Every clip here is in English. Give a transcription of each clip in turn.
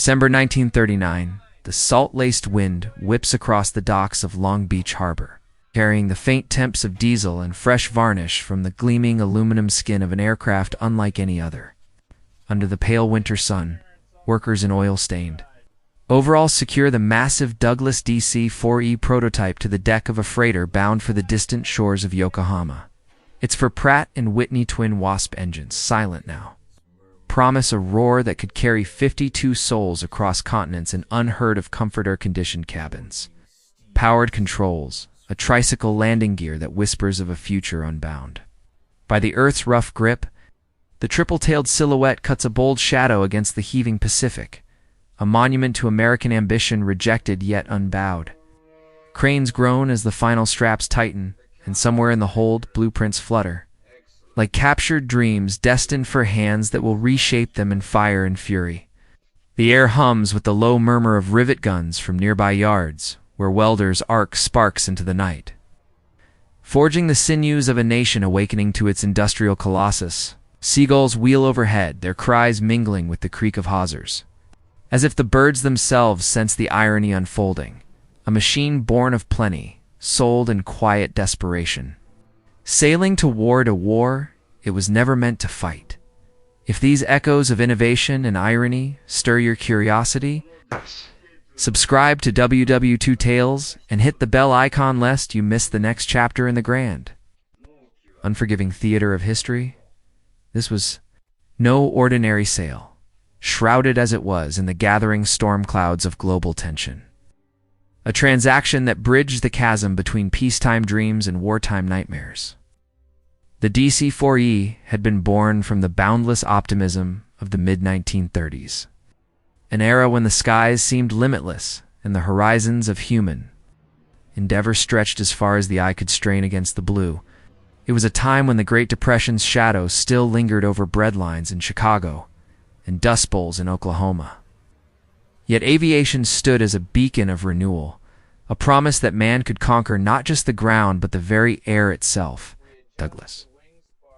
December 1939, the salt-laced wind whips across the docks of Long Beach Harbor, carrying the faint temps of diesel and fresh varnish from the gleaming aluminum skin of an aircraft unlike any other. Under the pale winter sun, workers in oil-stained overalls secure the massive Douglas DC-4E prototype to the deck of a freighter bound for the distant shores of Yokohama. It's for Pratt & Whitney twin Wasp engines, silent now. Promise a roar that could carry 52 souls across continents in unheard-of comfort air-conditioned cabins. Powered controls, a tricycle landing gear that whispers of a future unbound. By the Earth's rough grip, the triple-tailed silhouette cuts a bold shadow against the heaving Pacific, a monument to American ambition rejected yet unbowed. Cranes groan as the final straps tighten, and somewhere in the hold, blueprints flutter, like captured dreams destined for hands that will reshape them in fire and fury. The air hums with the low murmur of rivet guns from nearby yards, where welders arc sparks into the night. Forging the sinews of a nation awakening to its industrial colossus, seagulls wheel overhead, their cries mingling with the creak of hawsers. As if the birds themselves sense the irony unfolding, a machine born of plenty, sold in quiet desperation. Sailing toward a war it was never meant to fight. If these echoes of innovation and irony stir your curiosity, subscribe to WW2 Tales and hit the bell icon lest you miss the next chapter in the grand, unforgiving theater of history. This was no ordinary sail, shrouded as it was in the gathering storm clouds of global tension. A transaction that bridged the chasm between peacetime dreams and wartime nightmares. The DC-4E had been born from the boundless optimism of the mid-1930s, an era when the skies seemed limitless and the horizons of human endeavor stretched as far as the eye could strain against the blue. It was a time when the Great Depression's shadow still lingered over breadlines in Chicago and Dust Bowls in Oklahoma. Yet aviation stood as a beacon of renewal, a promise that man could conquer not just the ground but the very air itself. Douglas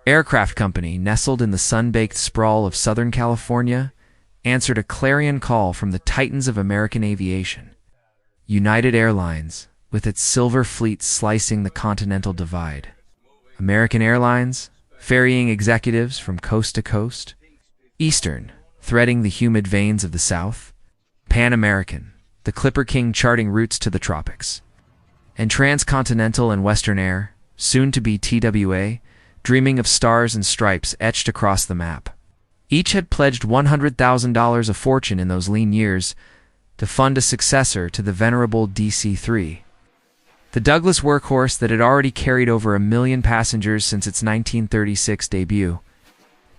Aircraft Company, nestled in the sun-baked sprawl of Southern California, answered a clarion call from the titans of American aviation. United Airlines, with its silver fleet slicing the continental divide. American Airlines, ferrying executives from coast to coast. Eastern, threading the humid veins of the South. Pan American, the Clipper King charting routes to the tropics. And Transcontinental and Western Air, soon to be TWA, dreaming of stars and stripes etched across the map. Each had pledged $100,000 a fortune in those lean years to fund a successor to the venerable DC-3. The Douglas workhorse that had already carried over 1 million passengers since its 1936 debut.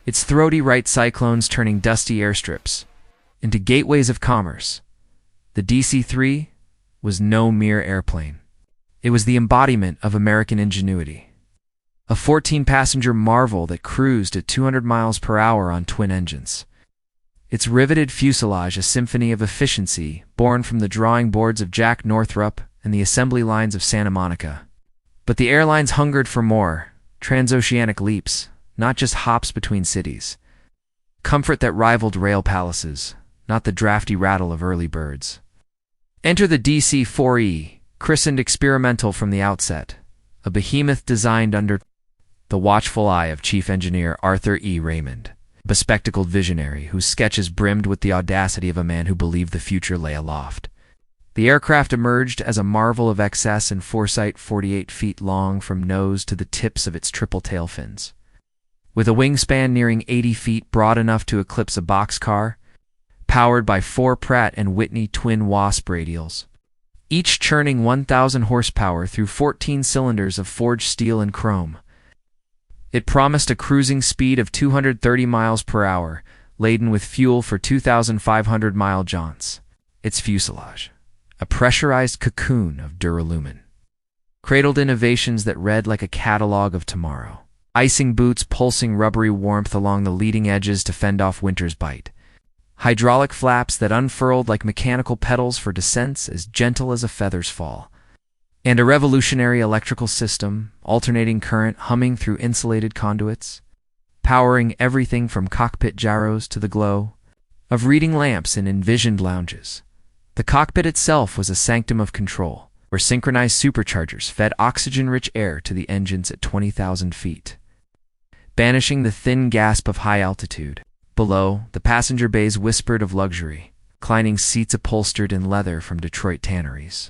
Its throaty right cyclones turning dusty airstrips into gateways of commerce. The DC-3 was no mere airplane. It was the embodiment of American ingenuity. A 14-passenger marvel that cruised at 200 miles per hour on twin engines. Its riveted fuselage a symphony of efficiency born from the drawing boards of Jack Northrop and the assembly lines of Santa Monica. But the airlines hungered for more, transoceanic leaps, not just hops between cities. Comfort that rivaled rail palaces, not the drafty rattle of early birds. Enter the DC-4E, christened experimental from the outset, a behemoth designed under the watchful eye of Chief Engineer Arthur E. Raymond, a bespectacled visionary whose sketches brimmed with the audacity of a man who believed the future lay aloft. The aircraft emerged as a marvel of excess and foresight 48 feet long from nose to the tips of its triple tail fins. With a wingspan nearing 80 feet, broad enough to eclipse a boxcar, powered by 4 Pratt & Whitney twin Wasp radials, each churning 1,000 horsepower through 14 cylinders of forged steel and chrome. It promised a cruising speed of 230 miles per hour, laden with fuel for 2,500-mile jaunts. Its fuselage, a pressurized cocoon of duralumin, cradled innovations that read like a catalog of tomorrow. Icing boots pulsing rubbery warmth along the leading edges to fend off winter's bite. Hydraulic flaps that unfurled like mechanical pedals for descents as gentle as a feather's fall. And a revolutionary electrical system, alternating current humming through insulated conduits, powering everything from cockpit gyros to the glow of reading lamps and envisioned lounges. The cockpit itself was a sanctum of control, where synchronized superchargers fed oxygen-rich air to the engines at 20,000 feet, banishing the thin gasp of high altitude. Below, the passenger bays whispered of luxury, reclining seats upholstered in leather from Detroit tanneries.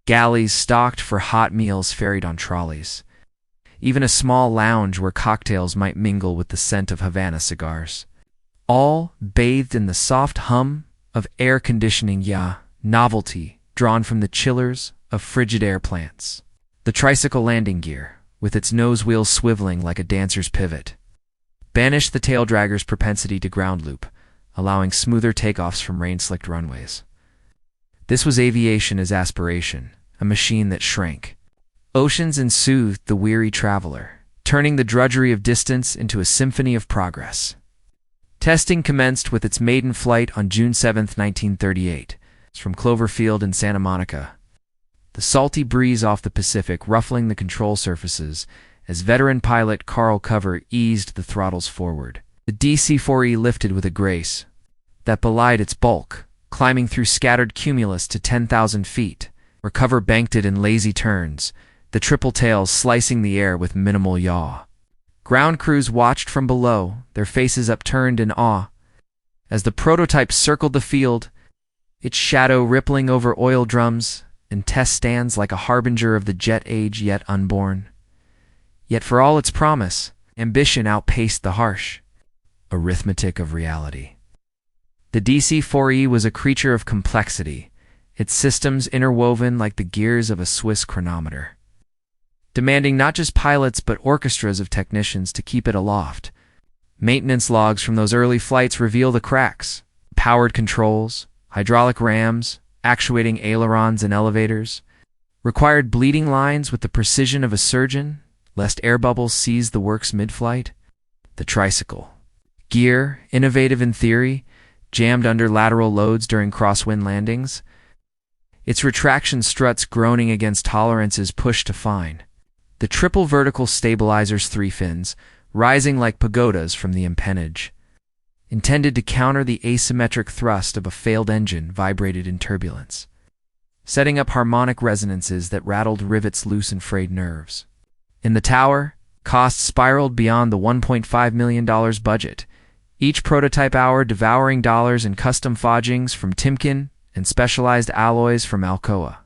Galleys stocked for hot meals ferried on trolleys. Even a small lounge where cocktails might mingle with the scent of Havana cigars. All bathed in the soft hum of air conditioning, novelty drawn from the chillers of frigid air plants. The tricycle landing gear, with its nose wheels swiveling like a dancer's pivot, banished the tail dragger's propensity to ground loop, allowing smoother takeoffs from rain-slicked runways. This was aviation as aspiration, a machine that shrank oceans and soothed the weary traveler, turning the drudgery of distance into a symphony of progress. Testing commenced with its maiden flight on June 7, 1938, from Cloverfield in Santa Monica. The salty breeze off the Pacific ruffling the control surfaces as veteran pilot Carl Cover eased the throttles forward. The DC-4E lifted with a grace that belied its bulk, climbing through scattered cumulus to 10,000 feet, where Cover banked it in lazy turns, the triple tails slicing the air with minimal yaw. Ground crews watched from below, their faces upturned in awe, as the prototype circled the field, its shadow rippling over oil drums and test stands like a harbinger of the jet age yet unborn. Yet for all its promise, ambition outpaced the harsh arithmetic of reality. The DC-4E was a creature of complexity, its systems interwoven like the gears of a Swiss chronometer, demanding not just pilots but orchestras of technicians to keep it aloft. Maintenance logs from those early flights reveal the cracks: powered controls, hydraulic rams, actuating ailerons and elevators, required bleeding lines with the precision of a surgeon, lest air bubbles seize the works mid-flight. The tricycle gear, innovative in theory, jammed under lateral loads during crosswind landings, its retraction struts groaning against tolerances pushed to fine. The triple vertical stabilizer's three fins, rising like pagodas from the empennage, intended to counter the asymmetric thrust of a failed engine, vibrated in turbulence, setting up harmonic resonances that rattled rivets' loose and frayed nerves. In the tower, costs spiraled beyond the $1.5 million budget, each prototype hour devouring dollars in custom fodgings from Timken and specialized alloys from Alcoa.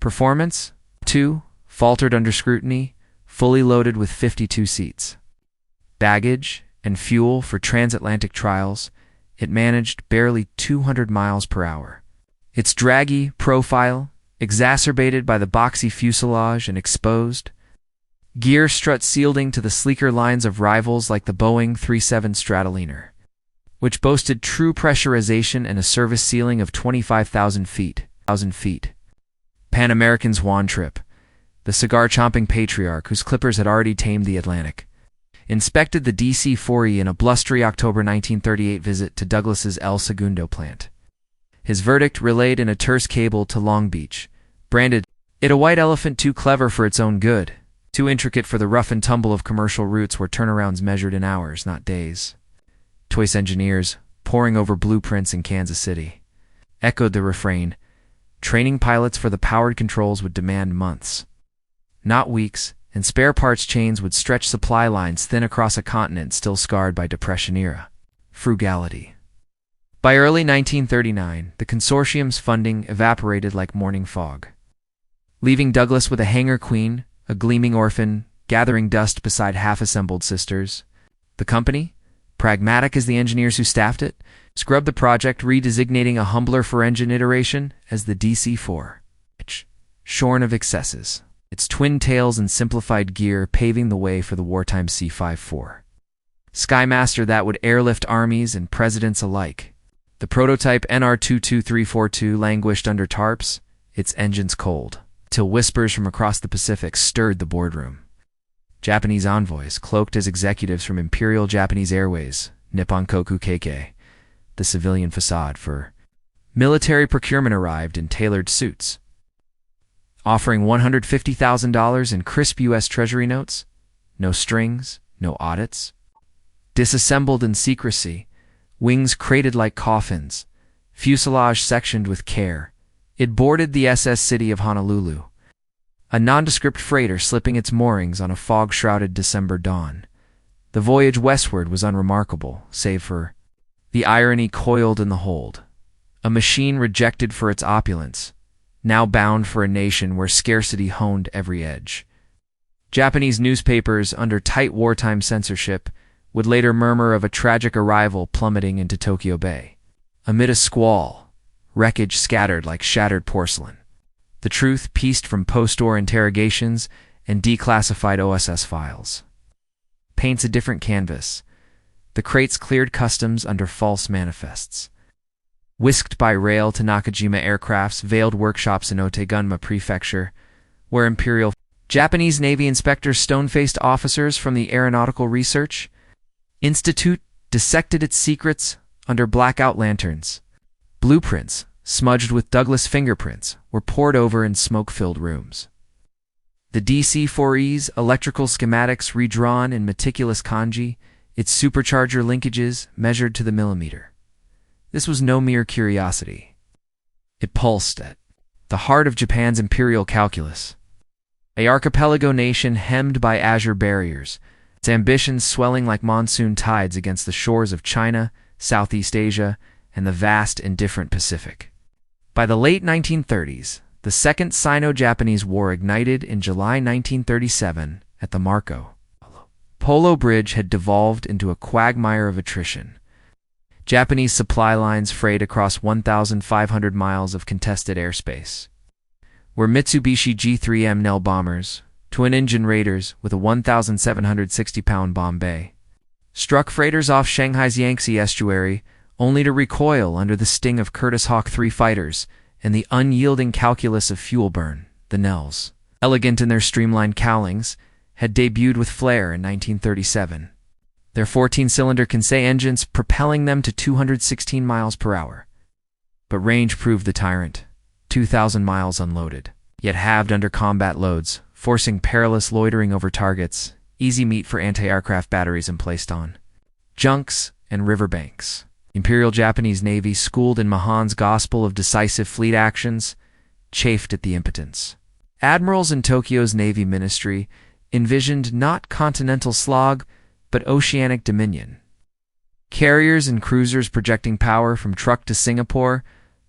Performance, too, faltered under scrutiny, fully loaded with 52 seats. Baggage and fuel for transatlantic trials, it managed barely 200 miles per hour. Its draggy profile, exacerbated by the boxy fuselage and exposed gear strut shielding to the sleeker lines of rivals like the Boeing 37 Stratoliner, which boasted true pressurization and a service ceiling of 25,000 feet. Pan American's Juan Trippe, the cigar-chomping patriarch whose clippers had already tamed the Atlantic, inspected the DC-4E in a blustery October 1938 visit to Douglas's El Segundo plant. His verdict relayed in a terse cable to Long Beach, branded it a white elephant too clever for its own good, too intricate for the rough and tumble of commercial routes where turnarounds measured in hours, not days. Toyce engineers, poring over blueprints in Kansas City, echoed the refrain, training pilots for the powered controls would demand months, not weeks, and spare parts chains would stretch supply lines thin across a continent still scarred by Depression-era frugality. By early 1939, the consortium's funding evaporated like morning fog, leaving Douglas with a hangar queen, a gleaming orphan, gathering dust beside half-assembled sisters. The company, pragmatic as the engineers who staffed it, scrubbed the project, redesignating a humbler four-engine iteration as the DC-4, shorn of excesses, its twin tails and simplified gear paving the way for the wartime C-54 Skymaster that would airlift armies and presidents alike. The prototype NR-22342 languished under tarps, its engines cold, till whispers from across the Pacific stirred the boardroom. Japanese envoys, cloaked as executives from Imperial Japanese Airways, Nippon Koku Keikei, the civilian facade for military procurement, arrived in tailored suits, offering $150,000 in crisp U.S. Treasury notes, no strings, no audits. Disassembled in secrecy, wings crated like coffins, fuselage sectioned with care. It boarded the SS City of Honolulu, a nondescript freighter slipping its moorings on a fog-shrouded December dawn. The voyage westward was unremarkable, save for the irony coiled in the hold. A machine rejected for its opulence, now bound for a nation where scarcity honed every edge. Japanese newspapers, under tight wartime censorship, would later murmur of a tragic arrival plummeting into Tokyo Bay. Amid a squall, wreckage scattered like shattered porcelain. The truth pieced from post-war interrogations and declassified OSS files. Paints a different canvas. The crates cleared customs under false manifests. Whisked by rail to Nakajima Aircraft's veiled workshops in Otegunma Prefecture, where Imperial Japanese Navy inspectors stone-faced officers from the Aeronautical Research Institute dissected its secrets under blackout lanterns. Blueprints, smudged with Douglas fingerprints, were pored over in smoke-filled rooms. The DC-4E's electrical schematics redrawn in meticulous kanji, its supercharger linkages measured to the millimeter. This was no mere curiosity. It pulsed at the heart of Japan's imperial calculus. A archipelago nation hemmed by azure barriers, its ambitions swelling like monsoon tides against the shores of China, Southeast Asia, and the vast indifferent Pacific. By the late 1930s, the Second Sino-Japanese War ignited in July 1937 at the Marco Polo Bridge had devolved into a quagmire of attrition. Japanese supply lines frayed across 1,500 miles of contested airspace. Were Mitsubishi G3M Nell bombers, twin-engine raiders with a 1,760-pound bomb bay, struck freighters off Shanghai's Yangtze estuary, only to recoil under the sting of Curtiss Hawk III fighters and the unyielding calculus of fuel burn. The Nells, elegant in their streamlined cowlings, had debuted with flair in 1937, their 14-cylinder Kansei engines propelling them to 216 miles per hour. But range proved the tyrant, 2,000 miles unloaded, yet halved under combat loads, forcing perilous loitering over targets, easy meat for anti-aircraft batteries emplaced on junks and riverbanks. Imperial Japanese Navy, schooled in Mahan's gospel of decisive fleet actions, chafed at the impotence. Admirals in Tokyo's Navy Ministry envisioned not continental slog, but oceanic dominion. Carriers and cruisers projecting power from Truk to Singapore,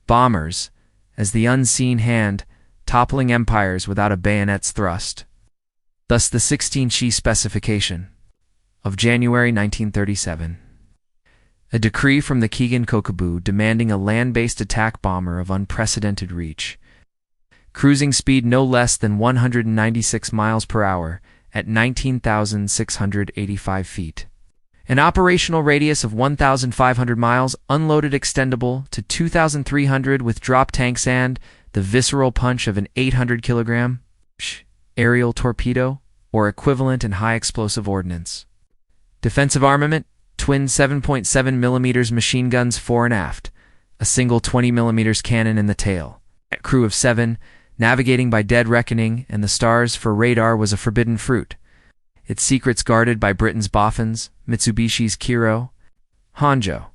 bombers, as the unseen hand, toppling empires without a bayonet's thrust. Thus the 16-Chi specification of January 1937. A decree from the Kigen Kokubu demanding a land-based attack bomber of unprecedented reach. Cruising speed no less than 196 miles per hour at 19,685 feet. An operational radius of 1,500 miles, unloaded extendable to 2,300 with drop tanks and the visceral punch of an 800-kilogram aerial torpedo or equivalent in high-explosive ordnance. Defensive armament, twin 7.7mm machine guns fore and aft, a single 20mm cannon in the tail. A crew of 7, navigating by dead reckoning, and the stars for radar was a forbidden fruit. Its secrets guarded by Britain's boffins, Mitsubishi's Kiro. Honjo,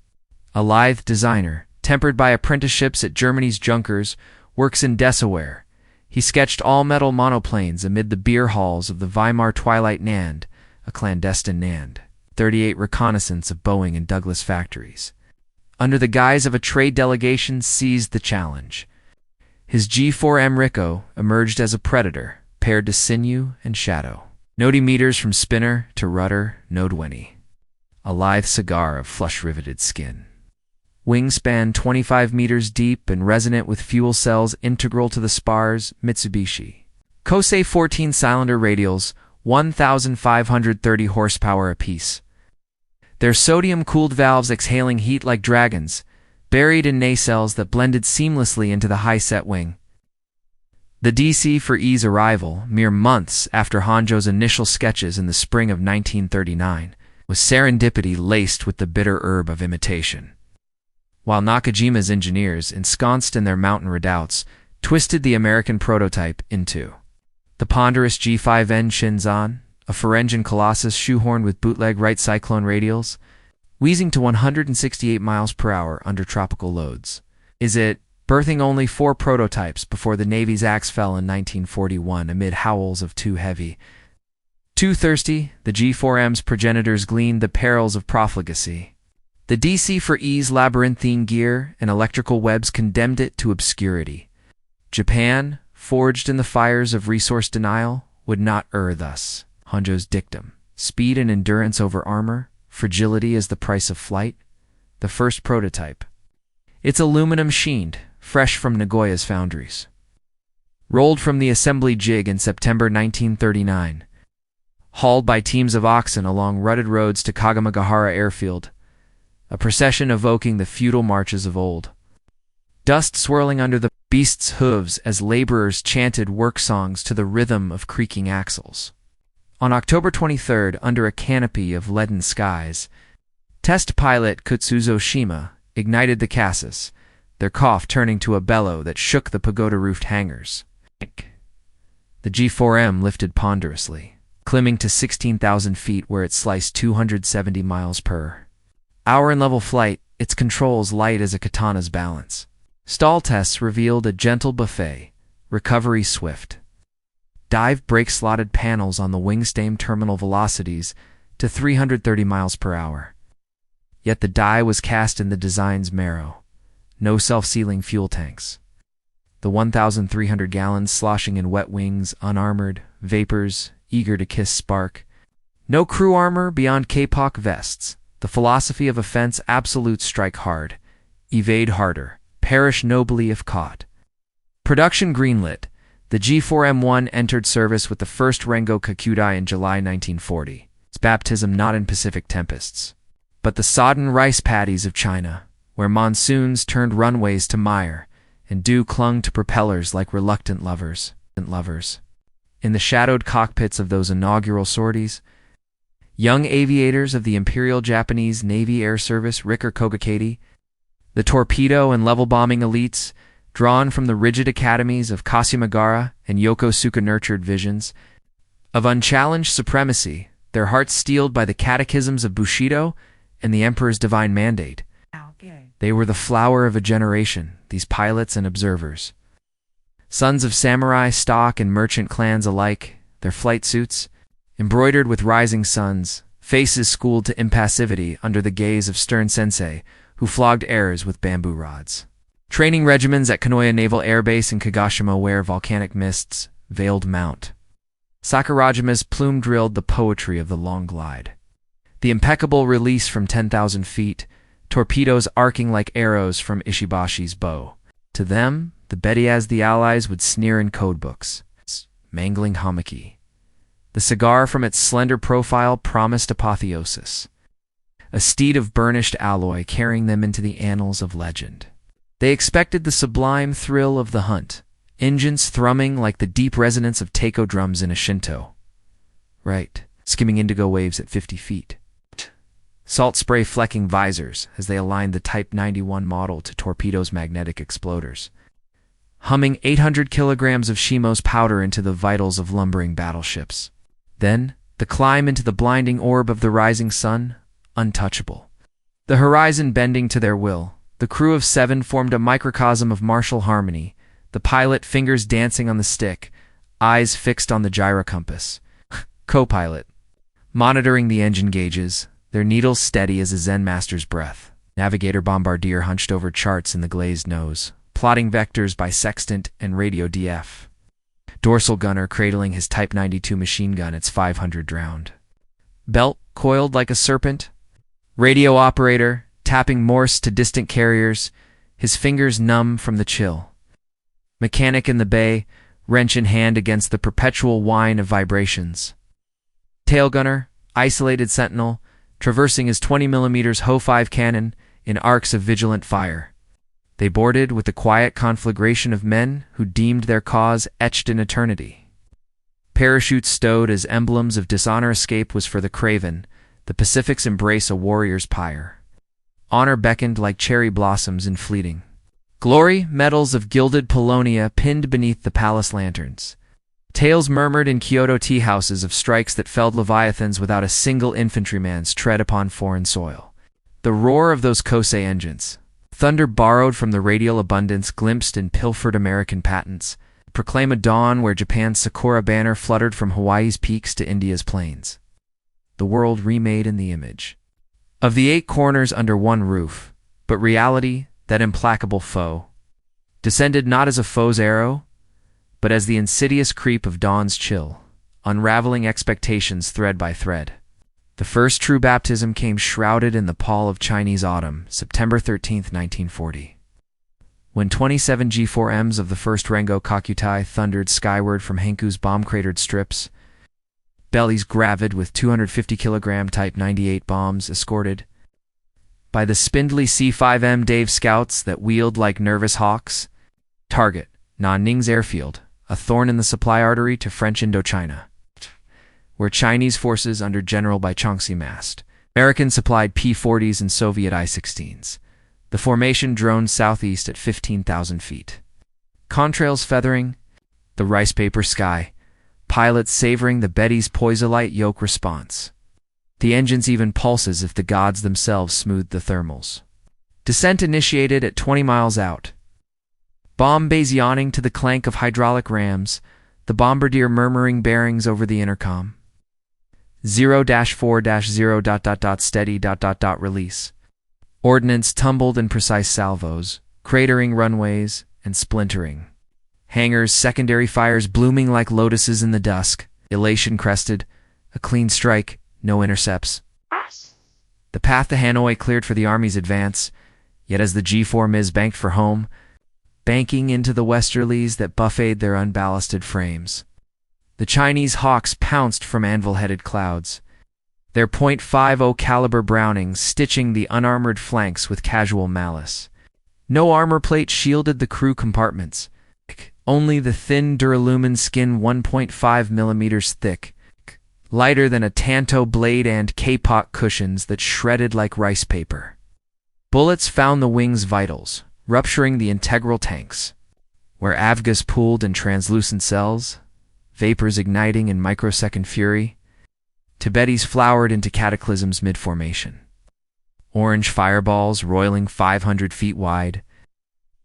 a lithe designer, tempered by apprenticeships at Germany's Junkers, works in Dessauer. He sketched all-metal monoplanes amid the beer halls of the Weimar Twilight Nand, a clandestine Nand. 38 reconnaissance of Boeing and Douglas factories. Under the guise of a trade delegation, seized the challenge. His G4M Rico emerged as a predator, paired to sinew and shadow. Nody meters from spinner to rudder, no 20. A lithe cigar of flush-riveted skin. Wingspan 25 meters deep and resonant with fuel cells integral to the spars, Mitsubishi. Kosei 14-cylinder radials, 1,530 horsepower apiece. Their sodium-cooled valves exhaling heat like dragons, buried in nacelles that blended seamlessly into the high-set wing. The DC-4E's arrival, mere months after Honjo's initial sketches in the spring of 1939, was serendipity laced with the bitter herb of imitation. While Nakajima's engineers, ensconced in their mountain redoubts, twisted the American prototype into the ponderous G5N Shinzan, a four-engine colossus shoehorned with bootleg right cyclone radials, wheezing to 168 miles per hour under tropical loads. Is it birthing only 4 prototypes before the Navy's axe fell in 1941 amid howls of too heavy, too thirsty? The G4M's progenitors gleaned the perils of profligacy. The DC-4E's labyrinthine gear and electrical webs condemned it to obscurity. Japan, forged in the fires of resource denial, would not err thus. Honjo's dictum: speed and endurance over armor, fragility is the price of flight. The first prototype. It's aluminum sheened, fresh from Nagoya's foundries. Rolled from the assembly jig in September 1939. Hauled by teams of oxen along rutted roads to Kagamagahara airfield. A procession evoking the feudal marches of old. Dust swirling under the beast's hooves as laborers chanted work songs to the rhythm of creaking axles. On October 23rd, under a canopy of leaden skies, test pilot Kutsuzo Shima ignited the Cassis, their cough turning to a bellow that shook the pagoda-roofed hangars. The G4M lifted ponderously, climbing to 16,000 feet where it sliced 270 miles per hour in level flight, its controls light as a katana's balance. Stall tests revealed a gentle buffet, recovery swift. Dive brake-slotted panels on the wing-stem terminal velocities to 330 miles per hour. Yet the die was cast in the design's marrow. No self-sealing fuel tanks. The 1,300 gallons sloshing in wet wings, unarmored, vapors, eager to kiss spark. No crew armor beyond K-Pop vests. The philosophy of offense: absolute strike hard, evade harder, perish nobly if caught. Production greenlit. The G4M1 entered service with the first Rengo Kakudai in July 1940. Its baptism not in Pacific tempests, but the sodden rice paddies of China, where monsoons turned runways to mire, and dew clung to propellers like reluctant lovers. In the shadowed cockpits of those inaugural sorties, young aviators of the Imperial Japanese Navy Air Service Riker Kogakati, the torpedo and level bombing elites, drawn from the rigid academies of Kasumagara and Yokosuka, nurtured visions of unchallenged supremacy, their hearts steeled by the catechisms of Bushido and the Emperor's divine mandate. They were the flower of a generation, these pilots and observers. Sons of samurai stock and merchant clans alike, their flight suits, embroidered with rising suns, faces schooled to impassivity under the gaze of stern sensei who flogged errors with bamboo rods. Training regimens at Kanoya Naval Air Base in Kagashima where volcanic mists veiled Mount Sakurajima's plume drilled the poetry of the long glide. The impeccable release from 10,000 feet, torpedoes arcing like arrows from Ishibashi's bow. To them, the Betty as the Allies would sneer in codebooks, mangling hamaki. The cigar from its slender profile promised apotheosis, a steed of burnished alloy carrying them into the annals of legend. They expected the sublime thrill of the hunt, engines thrumming like the deep resonance of taiko drums in a Shinto. Right, skimming indigo waves at 50 feet. Salt spray flecking visors as they aligned the Type 91 model to torpedoes' magnetic exploders. Humming 800 kilograms of Shimo's powder into the vitals of lumbering battleships. Then, the climb into the blinding orb of the rising sun, untouchable. The horizon bending to their will, the crew of 7 formed a microcosm of martial harmony, the pilot fingers dancing on the stick, eyes fixed on the gyrocompass. Co-pilot, monitoring the engine gauges, their needles steady as a Zen master's breath. Navigator bombardier hunched over charts in the glazed nose, plotting vectors by sextant and radio DF. Dorsal gunner cradling his Type 92 machine gun, its 500 round. Belt coiled like a serpent. Radio operator tapping Morse to distant carriers, his fingers numb from the chill. Mechanic in the bay, wrench in hand against the perpetual whine of vibrations. Tail gunner, isolated sentinel, traversing his 20mm Ho-5 cannon in arcs of vigilant fire. They boarded with the quiet conflagration of men who deemed their cause etched in eternity. Parachutes stowed as emblems of dishonor. Escape was for the craven, the Pacific's embrace a warrior's pyre. Honor beckoned like cherry blossoms in fleeting. Glory, medals of gilded Polonia pinned beneath the palace lanterns. Tales murmured in Kyoto tea-houses of strikes that felled leviathans without a single infantryman's tread upon foreign soil. The roar of those Kosei engines, thunder borrowed from the radial abundance glimpsed in pilfered American patents, proclaim a dawn where Japan's Sakura banner fluttered from Hawaii's peaks to India's plains. The world remade in the image of the 8 corners under one roof, but reality, that implacable foe, descended not as a foe's arrow, but as the insidious creep of dawn's chill, unraveling expectations thread by thread. The first true baptism came shrouded in the pall of Chinese autumn, September 13, 1940. When 27 G4Ms of the first Rengo Kakutai thundered skyward from Henku's bomb-cratered strips, bellies gravid with 250-kilogram Type 98 bombs escorted by the spindly C5M Dave scouts that wheeled like nervous hawks. Target, Nanning's airfield, a thorn in the supply artery to French Indochina, where Chinese forces under General Baichongxi massed. American supplied P-40s and Soviet I-16s. The formation droned southeast at 15,000 feet. Contrails feathering the rice paper sky, pilots savoring the Betty's poisolite yoke response. The engines even pulses if the gods themselves smoothed the thermals. Descent initiated at 20 miles out. Bomb bays yawning to the clank of hydraulic rams, the bombardier murmuring bearings over the intercom. 0-4-0... steady... release. Ordnance tumbled in precise salvos, cratering runways and splintering. Hangars, secondary fires blooming like lotuses in the dusk, elation crested, a clean strike, no intercepts. The path to Hanoi cleared for the Army's advance, yet as the G4Ms banked for home, banking into the westerlies that buffeted their unballasted frames, the Chinese hawks pounced from anvil-headed clouds, their .50 caliber Brownings stitching the unarmored flanks with casual malice. No armor plate shielded the crew compartments, only the thin duralumin skin 1.5 millimeters thick, lighter than a tanto blade and K-pot cushions that shredded like rice paper. Bullets found the wings' vitals, rupturing the integral tanks, where avgas pooled in translucent cells, vapors igniting in microsecond fury. Tibetis flowered into cataclysms mid-formation. Orange fireballs roiling 500 feet wide,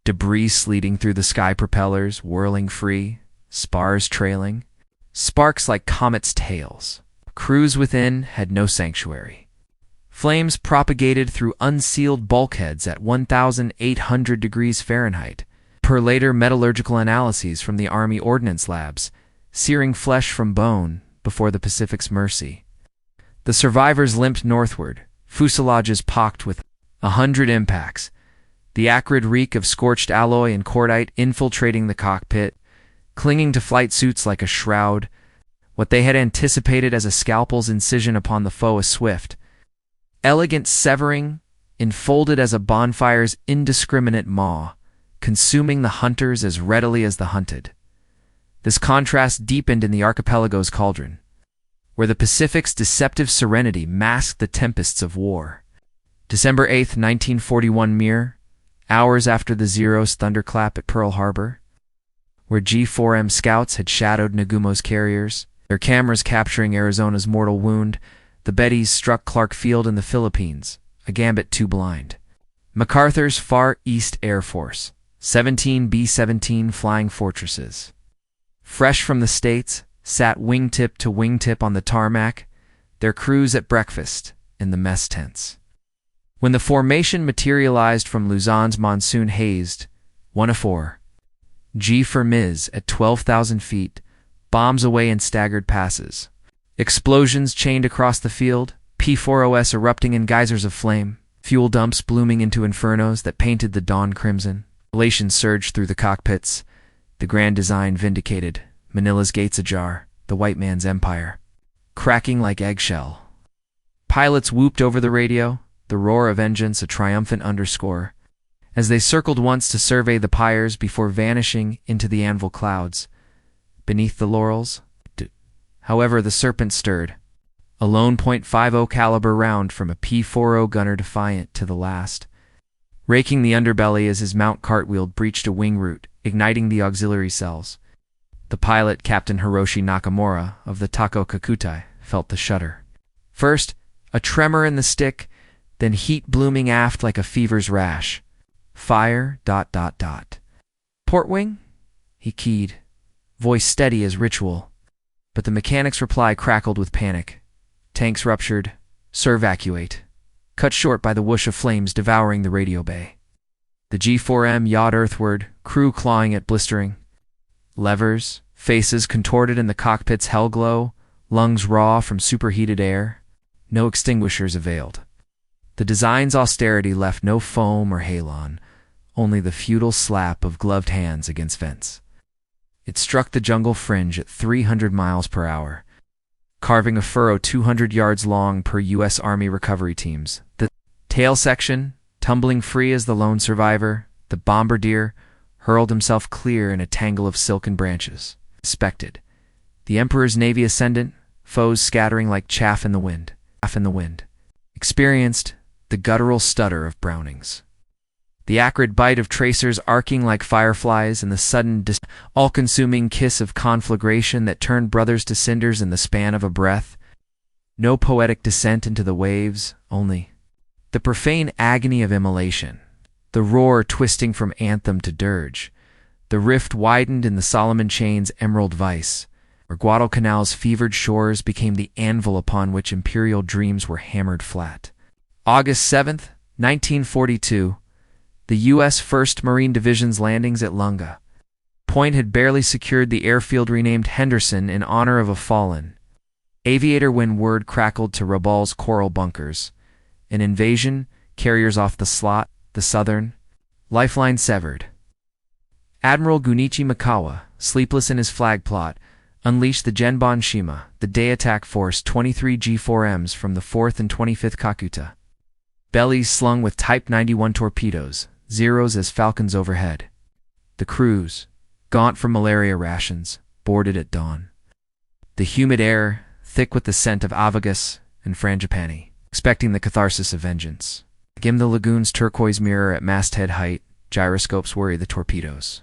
debris sleeting through the sky propellers, whirling free, spars trailing, sparks like comets' tails. Crews within had no sanctuary. Flames propagated through unsealed bulkheads at 1,800 degrees Fahrenheit, per later metallurgical analyses from the Army Ordnance Labs, searing flesh from bone before the Pacific's mercy. The survivors limped northward, fuselages pocked with 100 impacts, the acrid reek of scorched alloy and cordite infiltrating the cockpit, clinging to flight suits like a shroud, what they had anticipated as a scalpel's incision upon the foe a swift, elegant severing, enfolded as a bonfire's indiscriminate maw, consuming the hunters as readily as the hunted. This contrast deepened in the archipelago's cauldron, where the Pacific's deceptive serenity masked the tempests of war. December 8, 1941 mere, hours after the Zero's thunderclap at Pearl Harbor, where G4M scouts had shadowed Nagumo's carriers, their cameras capturing Arizona's mortal wound, the Bettys struck Clark Field in the Philippines, a gambit too blind. MacArthur's Far East Air Force, 17 B-17 flying fortresses, fresh from the States, sat wingtip to wingtip on the tarmac, their crews at breakfast in the mess tents. When the formation materialized from Luzon's monsoon hazed, 1-4, G for Ms at 12,000 feet, bombs away in staggered passes. Explosions chained across the field, P-40S erupting in geysers of flame, fuel dumps blooming into infernos that painted the dawn crimson. Elation surged through the cockpits, the grand design vindicated, Manila's gates ajar, the white man's empire, cracking like eggshell. Pilots whooped over the radio, the roar of engines a triumphant underscore, as they circled once to survey the pyres before vanishing into the anvil clouds. Beneath the laurels, however, the serpent stirred, a lone .50 caliber round from a P-40 gunner defiant to the last, raking the underbelly as his mount cartwheeled breached a wing root, igniting the auxiliary cells. The pilot, Captain Hiroshi Nakamura of the Tako Kakutai, felt the shudder. First, a tremor in the stick, then heat blooming aft like a fever's rash. Fire, ... Port wing? He keyed, voice steady as ritual. But the mechanic's reply crackled with panic. Tanks ruptured. Survacuate. Cut short by the whoosh of flames devouring the radio bay. The G4M yawed earthward, crew clawing at blistering. Levers, faces contorted in the cockpit's hell glow, lungs raw from superheated air. No extinguishers availed. The design's austerity left no foam or halon, only the futile slap of gloved hands against vents. It struck the jungle fringe at 300 miles per hour, carving a furrow 200 yards long per U.S. Army recovery teams. The tail section, tumbling free as the lone survivor, the bombardier, hurled himself clear in a tangle of silken branches. Expected. The Emperor's Navy ascendant, foes scattering like chaff in the wind. Experienced, the guttural stutter of Brownings. The acrid bite of tracers arcing like fireflies, and the sudden, all-consuming kiss of conflagration that turned brothers to cinders in the span of a breath. No poetic descent into the waves, only the profane agony of immolation, the roar twisting from anthem to dirge. The rift widened in the Solomon Chain's emerald vice, where Guadalcanal's fevered shores became the anvil upon which imperial dreams were hammered flat. August 7th, 1942, the U.S. 1st Marine Division's landings at Lunga Point had barely secured the airfield renamed Henderson in honor of a fallen aviator when word crackled to Rabal's coral bunkers. An invasion, carriers off the slot, the southern lifeline severed. Admiral Gunichi Mikawa, sleepless in his flag plot, unleashed the Genban Shima, the day attack force 23 G4Ms from the 4th and 25th Kakuta. Bellies slung with Type 91 torpedoes, zeros as falcons overhead. The crews, gaunt from malaria rations, boarded at dawn. The humid air, thick with the scent of avogas and frangipani, expecting the catharsis of vengeance. Skim the lagoon's turquoise mirror at masthead height, gyroscopes worry the torpedoes.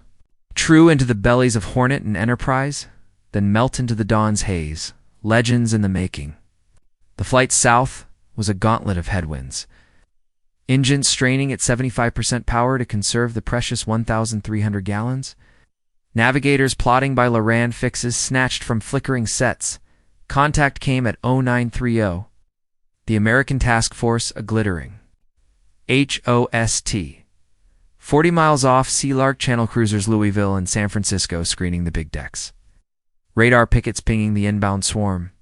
True into the bellies of Hornet and Enterprise, then melt into the dawn's haze, legends in the making. The flight south was a gauntlet of headwinds. Engines straining at 75% power to conserve the precious 1,300 gallons. Navigators plotting by Loran fixes snatched from flickering sets. Contact came at 0930. The American task force a glittering HOST. 40 miles off, Sea Lark channel cruisers Louisville and San Francisco screening the big decks. Radar pickets pinging the inbound swarm.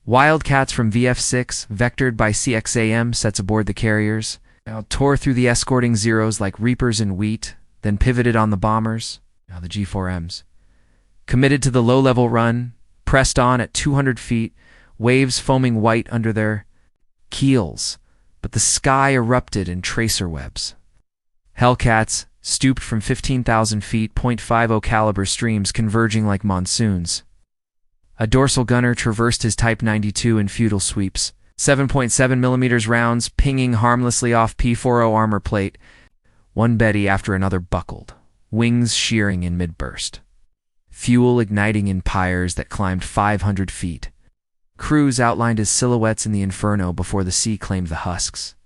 Wildcats from VF-6, vectored by CXAM sets aboard the carriers, now tore through the escorting Zeros like reapers in wheat, then pivoted on the bombers, now the G4Ms. Committed to the low-level run, pressed on at 200 feet, waves foaming white under their keels, but the sky erupted in tracer webs. Hellcats stooped from 15,000 feet, .50 caliber streams converging like monsoons. A dorsal gunner traversed his Type 92 in futile sweeps, 7.7 millimeters rounds pinging harmlessly off P40 armor plate. One Betty after another buckled, wings shearing in mid-burst. Fuel igniting in pyres that climbed 500 feet. Crews outlined as silhouettes in the inferno before the sea claimed the husks.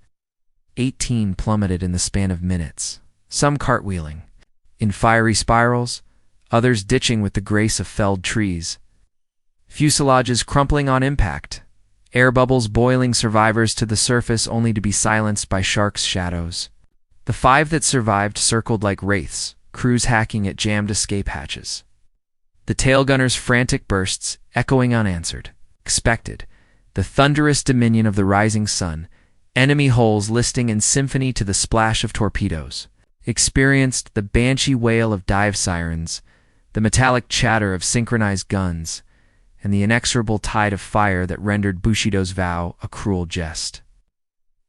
18 plummeted in the span of minutes, some cartwheeling, in fiery spirals, others ditching with the grace of felled trees. Fuselages crumpling on impact, air bubbles boiling survivors to the surface only to be silenced by sharks' shadows. The 5 that survived circled like wraiths, crews hacking at jammed escape hatches. The tail gunners' frantic bursts echoing unanswered, expected, the thunderous dominion of the rising sun, enemy hulls listing in symphony to the splash of torpedoes, experienced the banshee wail of dive sirens, the metallic chatter of synchronized guns, and the inexorable tide of fire that rendered Bushido's vow a cruel jest.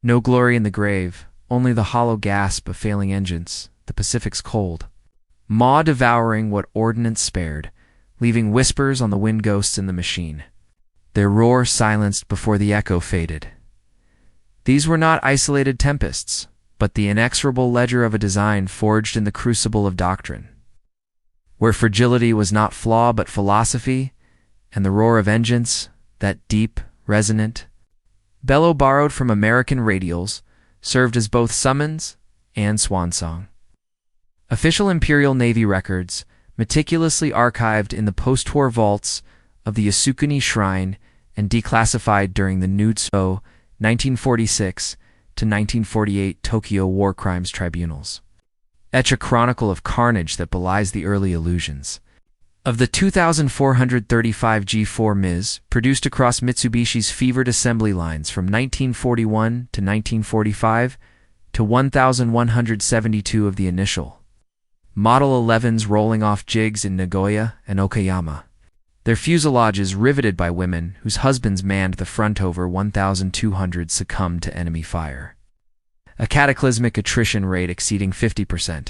No glory in the grave, only the hollow gasp of failing engines, the Pacific's cold. Maw devouring what ordnance spared, leaving whispers on the wind ghosts in the machine. Their roar silenced before the echo faded. These were not isolated tempests, but the inexorable ledger of a design forged in the crucible of doctrine. Where fragility was not flaw but philosophy, and the roar of engines, that deep, resonant bellow borrowed from American radials, served as both summons and swan song. Official Imperial Navy records, meticulously archived in the post-war vaults of the Yasukuni Shrine and declassified during the Nutsu 1946 to 1948 Tokyo War Crimes Tribunals, etch a chronicle of carnage that belies the early illusions. Of the 2,435 G4 MiS produced across Mitsubishi's fevered assembly lines from 1941 to 1945 to 1,172 of the initial Model 11s rolling off jigs in Nagoya and Okayama, their fuselages riveted by women whose husbands manned the front, over 1,200 succumbed to enemy fire, a cataclysmic attrition rate exceeding 50%.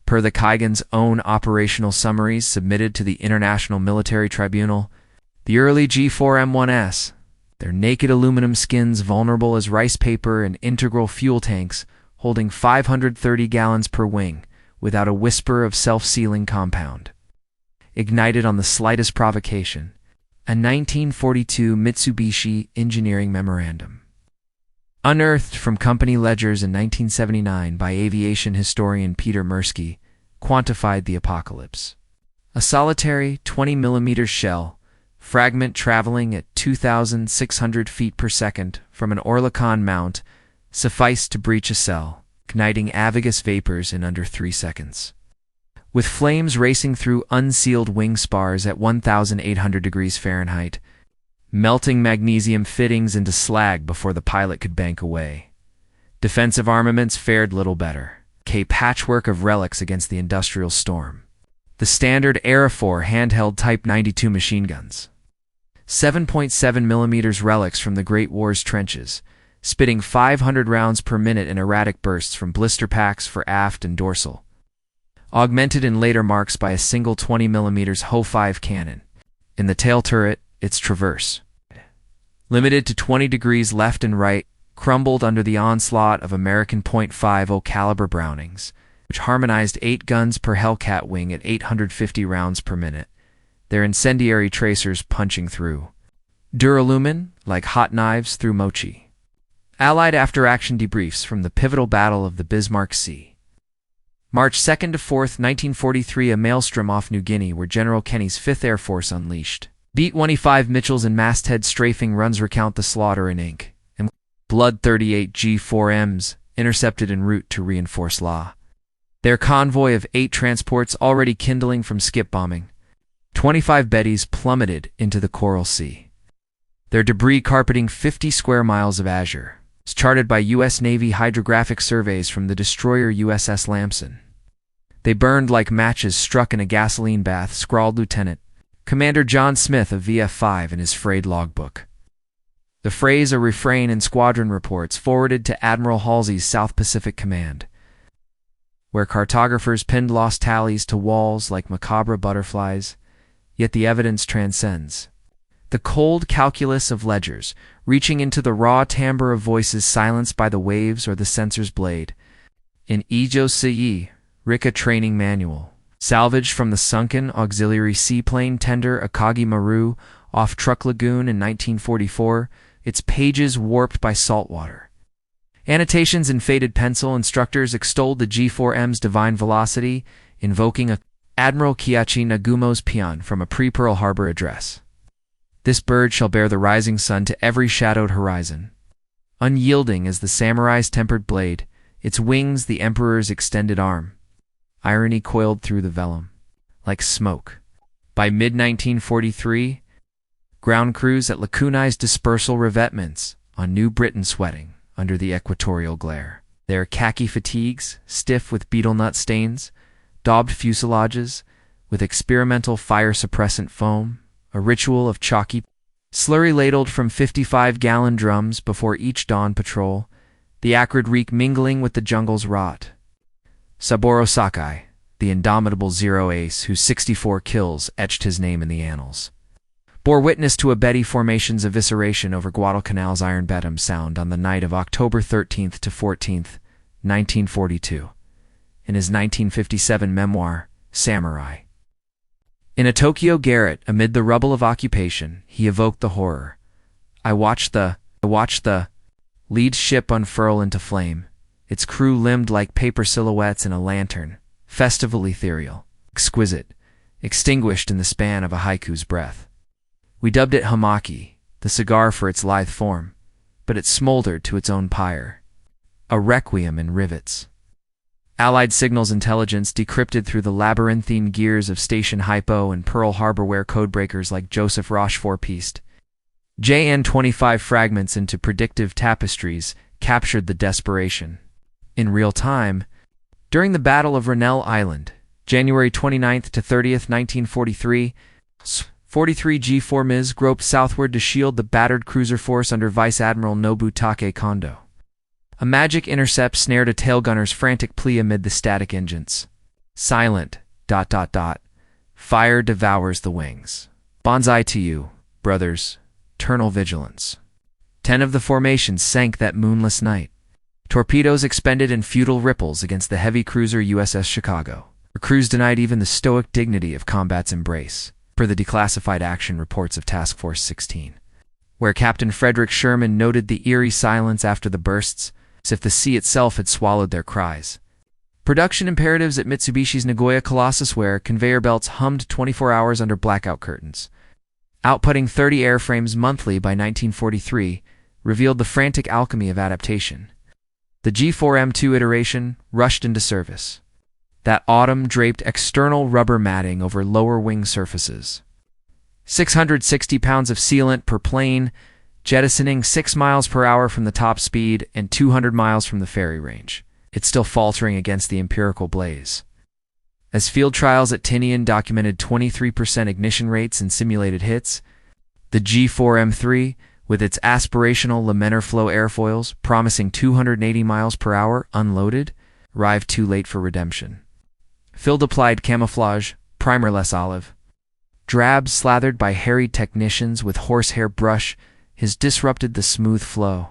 Per the Kaigan's own operational summaries submitted to the International Military Tribunal, the early G4M1S, their naked aluminum skins vulnerable as rice paper and integral fuel tanks holding 530 gallons per wing without a whisper of self-sealing compound, ignited on the slightest provocation, a 1942 Mitsubishi engineering memorandum, unearthed from company ledgers in 1979 by aviation historian Peter Mirsky, quantified the apocalypse. A solitary 20mm shell, fragment traveling at 2,600 feet per second from an Oerlikon mount, sufficed to breach a cell, igniting avagous vapors in under 3 seconds. With flames racing through unsealed wing spars at 1,800 degrees Fahrenheit, melting magnesium fittings into slag before the pilot could bank away. Defensive armaments fared little better. A patchwork of relics against the industrial storm. The standard Aerofor handheld Type 92 machine guns. 7.7mm relics from the Great War's trenches, spitting 500 rounds per minute in erratic bursts from blister packs for aft and dorsal, augmented in later marks by a single 20mm Ho-5 cannon. In the tail turret, its traverse, limited to 20 degrees left and right, crumbled under the onslaught of American .50 caliber Brownings, which harmonized 8 guns per Hellcat wing at 850 rounds per minute, their incendiary tracers punching through duralumin like hot knives through mochi. Allied after-action debriefs from the pivotal Battle of the Bismarck Sea. March 2nd to 4th, 1943, a maelstrom off New Guinea where General Kenny's 5th Air Force unleashed. B-25 Mitchells and masthead strafing runs recount the slaughter in ink. Blood 38 G4Ms intercepted en route to reinforce La. Their convoy of 8 transports already kindling from skip bombing. 25 Bettys plummeted into the Coral Sea, their debris carpeting 50 square miles of azure, as charted by U.S. Navy hydrographic surveys from the destroyer USS Lamson. They burned like matches struck in a gasoline bath, scrawled Lieutenant Commander John Smith of VF-5 in his frayed logbook. The phrase a refrain in squadron reports forwarded to Admiral Halsey's South Pacific Command, where cartographers pinned lost tallies to walls like macabre butterflies, yet the evidence transcends. The cold calculus of ledgers, reaching into the raw timbre of voices silenced by the waves or the sensor's blade. In Ijo Sei, Rika Training Manual, salvaged from the sunken auxiliary seaplane tender Akagi Maru off Truk Lagoon in 1944, its pages warped by salt water. Annotations in faded pencil, instructors extolled the G4M's divine velocity, invoking Admiral Kiichi Nagumo's paean from a pre-Pearl Harbor address. This bird shall bear the rising sun to every shadowed horizon. Unyielding as the samurai's tempered blade, its wings the emperor's extended arm. Irony coiled through the vellum, like smoke. By mid-1943, ground crews at Lacunai's dispersal revetments on New Britain sweating under the equatorial glare. Their khaki fatigues, stiff with betel nut stains, daubed fuselages with experimental fire-suppressant foam, a ritual of chalky slurry ladled from 55-gallon drums before each dawn patrol, the acrid reek mingling with the jungle's rot. Saburo Sakai, the indomitable zero ace whose 64 kills etched his name in the annals, bore witness to a Betty formation's evisceration over Guadalcanal's Iron Bedham Sound on the night of October 13th to 14th, 1942, in his 1957 memoir, Samurai. In a Tokyo garret amid the rubble of occupation, he evoked the horror. I watched the lead ship unfurl into flame, its crew limned like paper silhouettes in a lantern, festival ethereal, exquisite, extinguished in the span of a haiku's breath. We dubbed it Hamaki, the cigar for its lithe form, but it smoldered to its own pyre, a requiem in rivets. Allied signals intelligence decrypted through the labyrinthine gears of Station Hypo and Pearl Harborware codebreakers like Joseph Rochefort pieced JN-25 fragments into predictive tapestries captured the desperation. In real time, during the Battle of Rennell Island, January 29th to 30th, 1943, 43 G4 Ms groped southward to shield the battered cruiser force under Vice Admiral Nobutake Kondo. A magic intercept snared a tailgunner's frantic plea amid the static engines. Silent, ... Fire devours the wings. Bonsai to you, brothers, eternal vigilance. 10 of the formations sank that moonless night. Torpedoes expended in futile ripples against the heavy cruiser USS Chicago. Her crews denied even the stoic dignity of combat's embrace, per the declassified action reports of Task Force 16, where Captain Frederick Sherman noted the eerie silence after the bursts, as if the sea itself had swallowed their cries. Production imperatives at Mitsubishi's Nagoya Colossus, where conveyor belts hummed 24 hours under blackout curtains, outputting 30 airframes monthly by 1943, revealed the frantic alchemy of adaptation. The G4M2 iteration rushed into service. That autumn draped external rubber matting over lower wing surfaces. 660 pounds of sealant per plane, jettisoning 6 miles per hour from the top speed and 200 miles from the ferry range. It's still faltering against the empirical blaze. As field trials at Tinian documented 23% ignition rates and simulated hits, the G4M3, with its aspirational Lamenter flow airfoils promising 280 miles per hour unloaded, arrived too late for redemption. Field-applied camouflage, primerless olive, drab slathered by harried technicians with horsehair brush, has disrupted the smooth flow.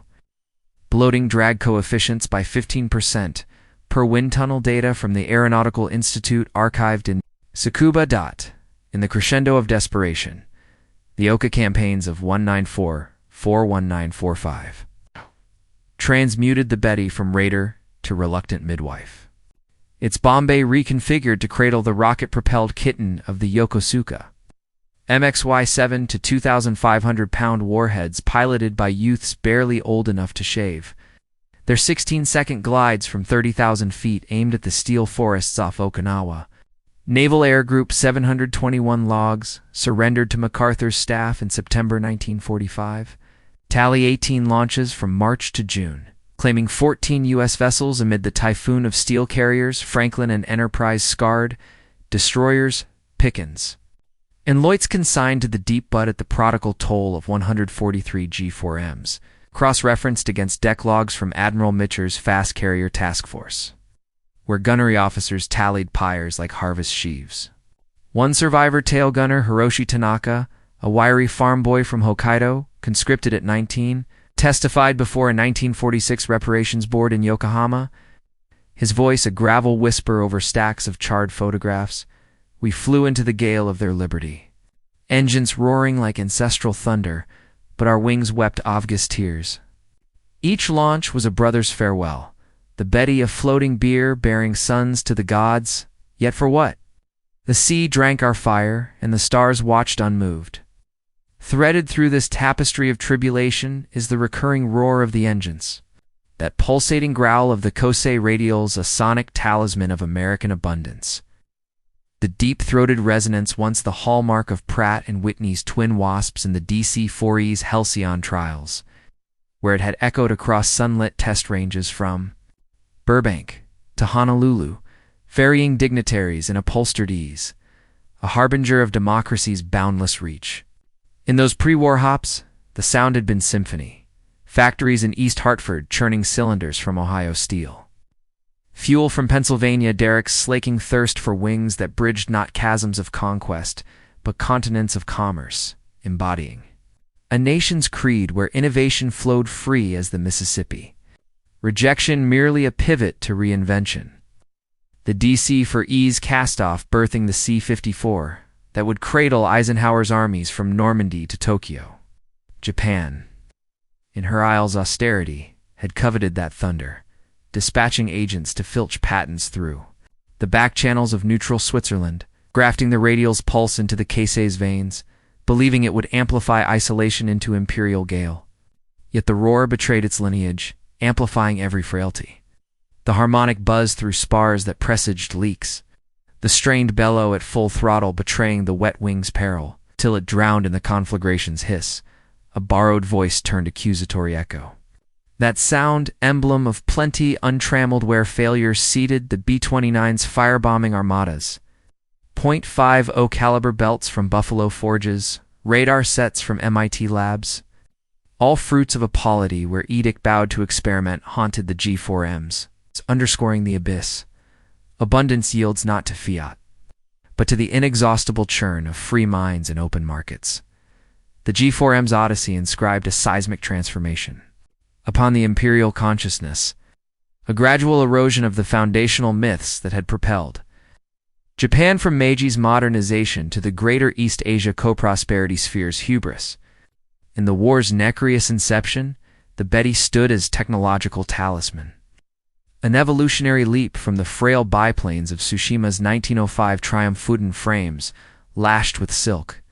Bloating drag coefficients by 15%, per wind tunnel data from the Aeronautical Institute archived in Tsukuba. In the crescendo of desperation, the Oka campaigns of 194-41945 transmuted the Betty from raider to reluctant midwife. Its Bombay reconfigured to cradle the rocket-propelled kitten of the Yokosuka. MXY-7 to 2,500-pound warheads piloted by youths barely old enough to shave. Their 16-second glides from 30,000 feet aimed at the steel forests off Okinawa. Naval Air Group 721 logs surrendered to MacArthur's staff in September 1945. Tally 18 launches from March to June, claiming 14 U.S. vessels amid the typhoon of steel carriers Franklin and Enterprise scarred, destroyers Pickens. And Lloyd's consigned to the deep butt at the prodigal toll of 143 G4Ms, cross-referenced against deck logs from Admiral Mitcher's Fast Carrier Task Force, where gunnery officers tallied pyres like harvest sheaves. One survivor tail gunner, Hiroshi Tanaka, a wiry farm boy from Hokkaido, conscripted at 19, testified before a 1946 reparations board in Yokohama, his voice a gravel whisper over stacks of charred photographs. We flew into the gale of their liberty. Engines roaring like ancestral thunder, but our wings wept August tears. Each launch was a brother's farewell, the Betty of floating beer bearing sons to the gods, yet for what? The sea drank our fire, and the stars watched unmoved. Threaded through this tapestry of tribulation is the recurring roar of the engines. That pulsating growl of the Kosei radials, a sonic talisman of American abundance. The deep-throated resonance once the hallmark of Pratt & Whitney's Twin Wasps in the DC-4E's Halcyon trials, where it had echoed across sunlit test ranges from Burbank to Honolulu, ferrying dignitaries in upholstered ease, a harbinger of democracy's boundless reach. In those pre-war hops, the sound had been symphony. Factories in East Hartford churning cylinders from Ohio steel. Fuel from Pennsylvania derricks slaking thirst for wings that bridged not chasms of conquest, but continents of commerce, embodying a nation's creed where innovation flowed free as the Mississippi. Rejection merely a pivot to reinvention. The DC-4E's castoff birthing the C-54 that would cradle Eisenhower's armies from Normandy to Tokyo. Japan, in her isle's austerity, had coveted that thunder, dispatching agents to filch patents through the back channels of neutral Switzerland, grafting the radial's pulse into the Caisse's veins, believing it would amplify isolation into imperial gale. Yet the roar betrayed its lineage, amplifying every frailty. The harmonic buzz through spars that presaged leaks, the strained bellow at full throttle betraying the wet wing's peril, till it drowned in the conflagration's hiss, a borrowed voice turned accusatory echo. That sound, emblem of plenty untrammeled where failure seeded the B-29's firebombing armadas. .50 caliber belts from Buffalo Forges, radar sets from MIT labs. All fruits of a polity where edict bowed to experiment haunted the G4Ms, underscoring the abyss. Abundance yields not to fiat, but to the inexhaustible churn of free minds and open markets. The G4M's odyssey inscribed a seismic transformation upon the imperial consciousness, a gradual erosion of the foundational myths that had propelled Japan from Meiji's modernization to the greater East Asia co-prosperity sphere's hubris. In the war's nefarious inception, the Betty stood as technological talisman, an evolutionary leap from the frail biplanes of Tsushima's 1905 Triumph wooden frames, lashed with silk,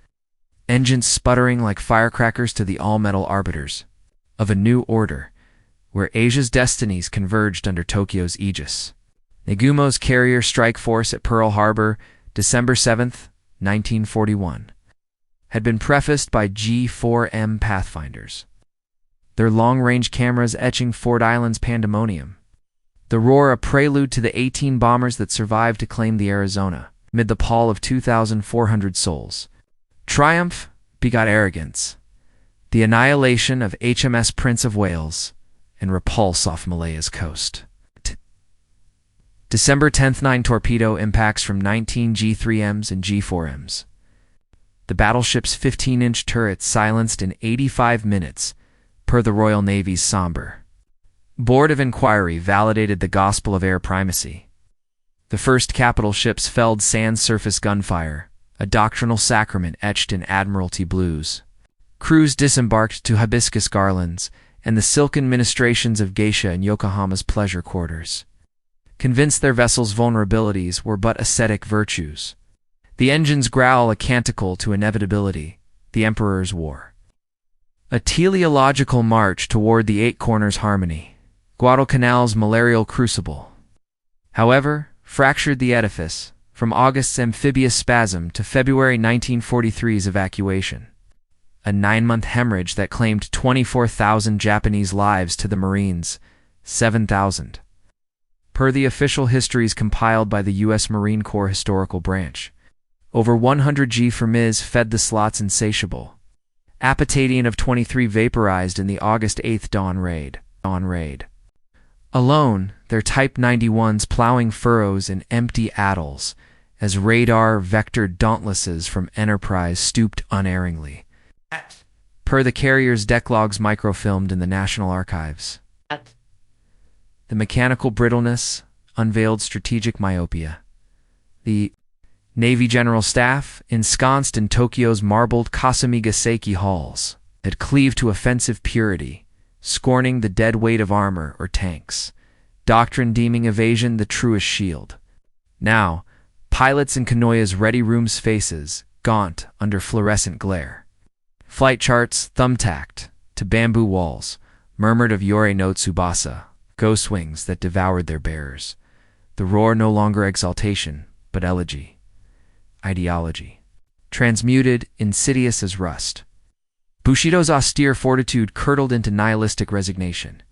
engines sputtering like firecrackers to the all-metal arbiters of a new order, where Asia's destinies converged under Tokyo's aegis. Nagumo's carrier strike force at Pearl Harbor, December 7, 1941, had been prefaced by G4M Pathfinders, their long-range cameras etching Ford Island's pandemonium. The roar a prelude to the 18 bombers that survived to claim the Arizona, amid the pall of 2,400 souls. Triumph begot arrogance, the annihilation of HMS Prince of Wales, and repulse off Malaya's coast. December 10th, 9 torpedo impacts from 19 G3Ms and G4Ms. The battleship's 15-inch turrets silenced in 85 minutes, per the Royal Navy's somber Board of Inquiry validated the gospel of air primacy. The first capital ships felled sand surface gunfire, a doctrinal sacrament etched in Admiralty blues. Crews disembarked to hibiscus garlands and the silken ministrations of geisha in Yokohama's pleasure quarters, convinced their vessels' vulnerabilities were but ascetic virtues. The engines growl a canticle to inevitability, the Emperor's War. A teleological march toward the Eight Corners harmony, Guadalcanal's malarial crucible, however, fractured the edifice, from August's amphibious spasm to February 1943's evacuation. A 9-month hemorrhage that claimed 24,000 Japanese lives to the Marines, 7,000. Per the official histories compiled by the U.S. Marine Corps Historical Branch, over 100 G4Ms fed the slots insatiable. Apatadian of 23 vaporized in the August 8th dawn raid. Alone, their Type 91s plowing furrows in empty atolls, as radar-vectored dauntlesses from Enterprise stooped unerringly. Per the carrier's decklogs microfilmed in the National Archives. The mechanical brittleness unveiled strategic myopia. The Navy General Staff, ensconced in Tokyo's marbled Kasumi-Gaseki halls, had cleaved to offensive purity, scorning the dead weight of armor or tanks, doctrine deeming evasion the truest shield. Now, pilots in Kanoya's ready room's faces, gaunt under fluorescent glare. Flight charts, thumbtacked to bamboo walls, murmured of Yore no Tsubasa, ghost wings that devoured their bearers. The roar no longer exaltation, but elegy. Ideology. Transmuted, insidious as rust. Bushido's austere fortitude curdled into nihilistic resignation.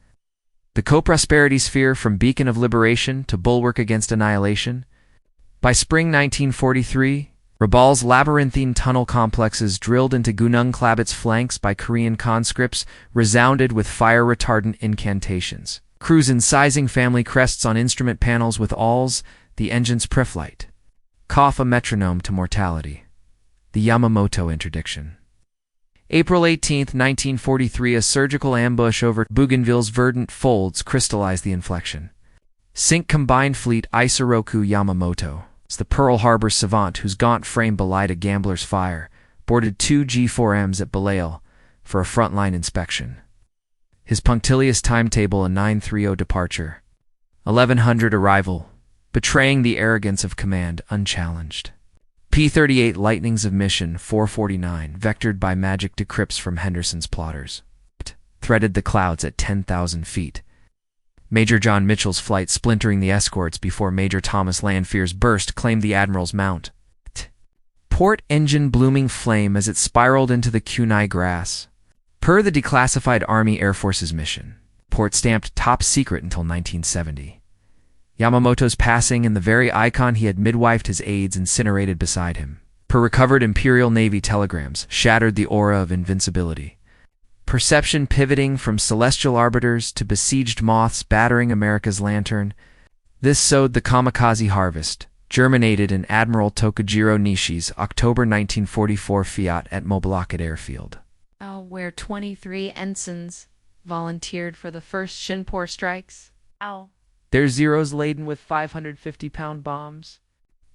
The co-prosperity sphere from beacon of liberation to bulwark against annihilation. By spring 1943, Rabal's labyrinthine tunnel complexes drilled into Gunung Klabit's flanks by Korean conscripts resounded with fire-retardant incantations. Crews incising family crests on instrument panels with awls, the engine's preflight. Cough a metronome to mortality. The Yamamoto interdiction. April 18, 1943, a surgical ambush over Bougainville's verdant folds crystallized the inflection. Sink combined fleet Isoroku Yamamoto, the Pearl Harbor savant whose gaunt frame belied a gambler's fire, boarded 2 G4Ms at Balale for a frontline inspection. His punctilious timetable a 9:30 departure. 1100 arrival, betraying the arrogance of command unchallenged. P-38 Lightnings of mission 449, vectored by magic decrypts from Henderson's plotters. Threaded the clouds at 10,000 feet. Major John Mitchell's flight splintering the escorts before Major Thomas Lanfear's burst claimed the Admiral's mount. Port engine blooming flame as it spiraled into the kunai grass. Per the declassified Army Air Force's mission, port stamped top secret until 1970. Yamamoto's passing and the very icon he had midwifed his aides incinerated beside him. Per recovered Imperial Navy telegrams, shattered the aura of invincibility. Perception pivoting from celestial arbiters to besieged moths battering America's lantern. This sowed the kamikaze harvest, germinated in Admiral Tokujiro Nishi's October 1944 Fiat at Mobilocket Airfield. Where 23 ensigns volunteered for the first Shinpor strikes. Their Zeros laden with 550-pound bombs.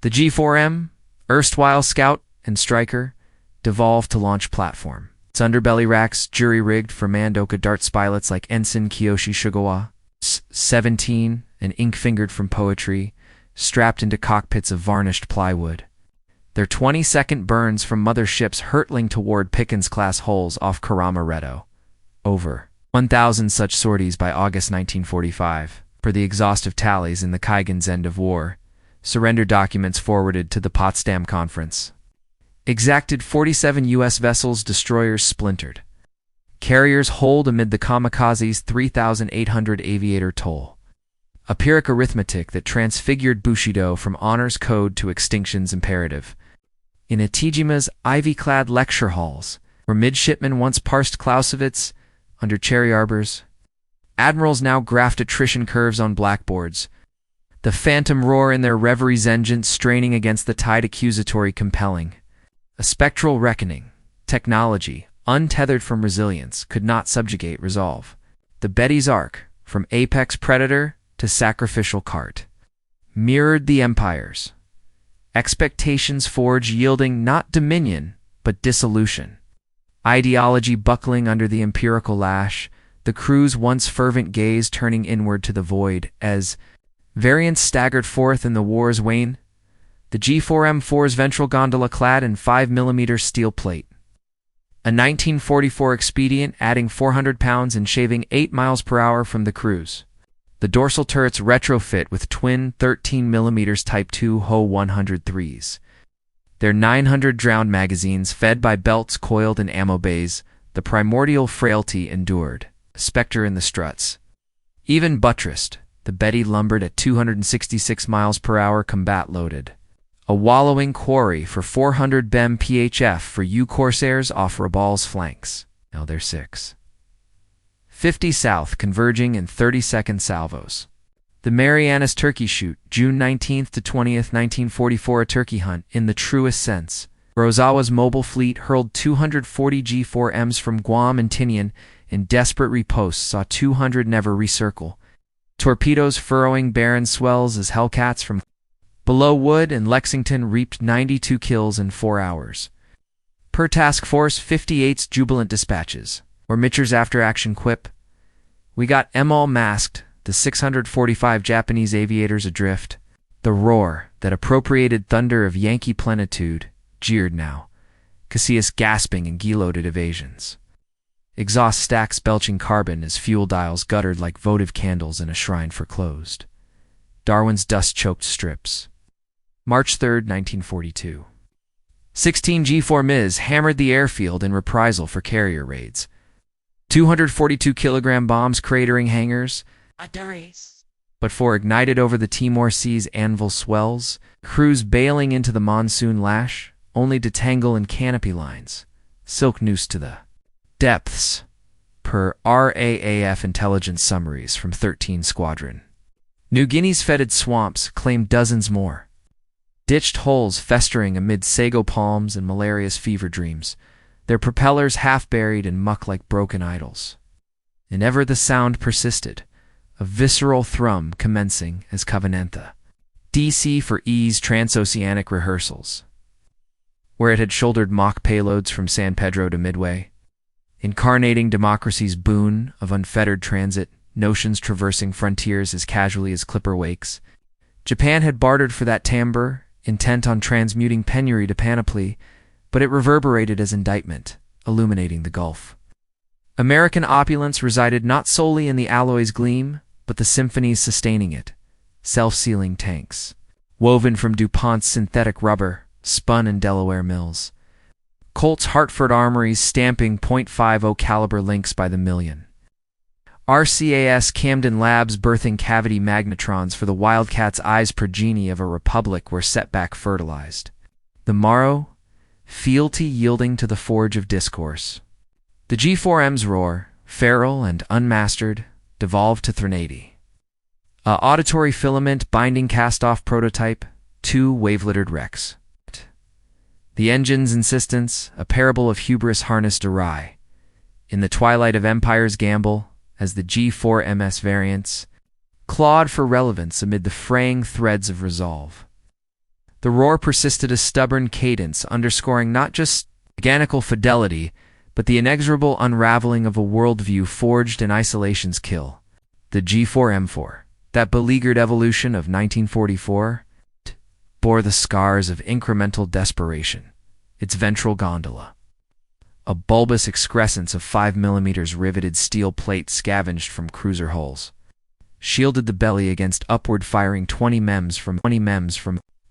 The G4M, erstwhile scout and striker, devolved to launch platform. Its underbelly racks jury-rigged for Mandoka darts pilots like Ensign Kiyoshi Shugawa, 17 and ink-fingered from poetry, strapped into cockpits of varnished plywood. Their 20-second burns from mother ships hurtling toward Pickens-class hulls off Karama-Redo. Over 1,000 such sorties by August 1945, per the exhaustive tallies in the Kaigan's end of war, surrender documents forwarded to the Potsdam Conference. Exacted 47 U.S. vessels, destroyers splintered. Carriers holed amid the kamikaze's 3,800 aviator toll. A Pyrrhic arithmetic that transfigured Bushido from honors code to extinction's imperative. In Atijima's ivy-clad lecture halls, where midshipmen once parsed Clausewitz under cherry arbors, admirals now graphed attrition curves on blackboards, the phantom roar in their reverie's engine straining against the tide accusatory compelling. A spectral reckoning, technology, untethered from resilience, could not subjugate resolve. The Betty's Ark, from apex predator to sacrificial cart, mirrored the empires. Expectations forge yielding not dominion, but dissolution. Ideology buckling under the empirical lash, the crew's once fervent gaze turning inward to the void as variants staggered forth in the war's wane. The G4M4's ventral gondola clad in 5mm steel plate. A 1944 expedient adding 400 pounds and shaving 8 miles per hour from the cruise. The dorsal turrets retrofit with twin 13mm Type 2 Ho 103s. Their 900 drowned magazines fed by belts coiled in ammo bays, the primordial frailty endured, a specter in the struts. Even buttressed, the Betty lumbered at 266 miles per hour combat loaded. A wallowing quarry for 400 BEM PHF for U Corsairs off Rabal's flanks. Now they're 6. 50 south, converging in 30-second salvos. The Marianas Turkey Shoot, June 19th to 20th, 1944, a turkey hunt in the truest sense. Rozawa's mobile fleet hurled 240 G4Ms from Guam and Tinian in desperate riposte, saw 200 never recircle. Torpedoes furrowing barren swells as Hellcats from below Wood and Lexington reaped 92 kills in 4 hours. Per Task Force 58's jubilant dispatches, or Mitcher's after-action quip, "We got 'em all masked, the 645 Japanese aviators adrift." The roar, that appropriated thunder of Yankee plenitude, jeered now, Casillas gasping in geloaded evasions. Exhaust stacks belching carbon as fuel dials guttered like votive candles in a shrine foreclosed. Darwin's dust-choked strips. March 3, 1942. 16 G4 Ms hammered the airfield in reprisal for carrier raids. 242-kilogram bombs cratering hangars, but for ignited over the Timor Sea's anvil swells, crews bailing into the monsoon lash, only to tangle in canopy lines, silk noose to the depths, per RAAF intelligence summaries from 13 Squadron. New Guinea's fetid swamps claimed dozens more. Ditched holes festering amid sago palms and malarious fever dreams, their propellers half buried in muck like broken idols. And ever the sound persisted, a visceral thrum commencing as Covenantha. DC for E's transoceanic rehearsals, where it had shouldered mock payloads from San Pedro to Midway. incarnating democracy's boon of unfettered transit, notions traversing frontiers as casually as clipper wakes. Japan had bartered for that timbre, intent on transmuting penury to panoply, but it reverberated as indictment, illuminating the gulf. American opulence resided not solely in the alloy's gleam, but the symphonies sustaining it, self-sealing tanks, woven from DuPont's synthetic rubber, spun in Delaware mills. Colt's Hartford armories stamping .50 caliber links by the million. RCAS Camden Labs birthing cavity magnetrons for the Wildcat's eyes progeny of a republic where setback fertilized. The morrow, fealty yielding to the forge of discourse. The G4M's roar, feral and unmastered, devolved to Threnody. A auditory filament binding cast-off prototype, 2 wave-littered wrecks. The engine's insistence, a parable of hubris harnessed awry. In the twilight of Empire's gamble, as the G4MS variants, clawed for relevance amid the fraying threads of resolve. The roar persisted a stubborn cadence, underscoring not just mechanical fidelity, but the inexorable unraveling of a worldview forged in isolation's kill. The G4M4, that beleaguered evolution of 1944, bore the scars of incremental desperation, its ventral gondola. A bulbous excrescence of 5mm riveted steel plate scavenged from cruiser hulls, shielded the belly against upward-firing 20 mems from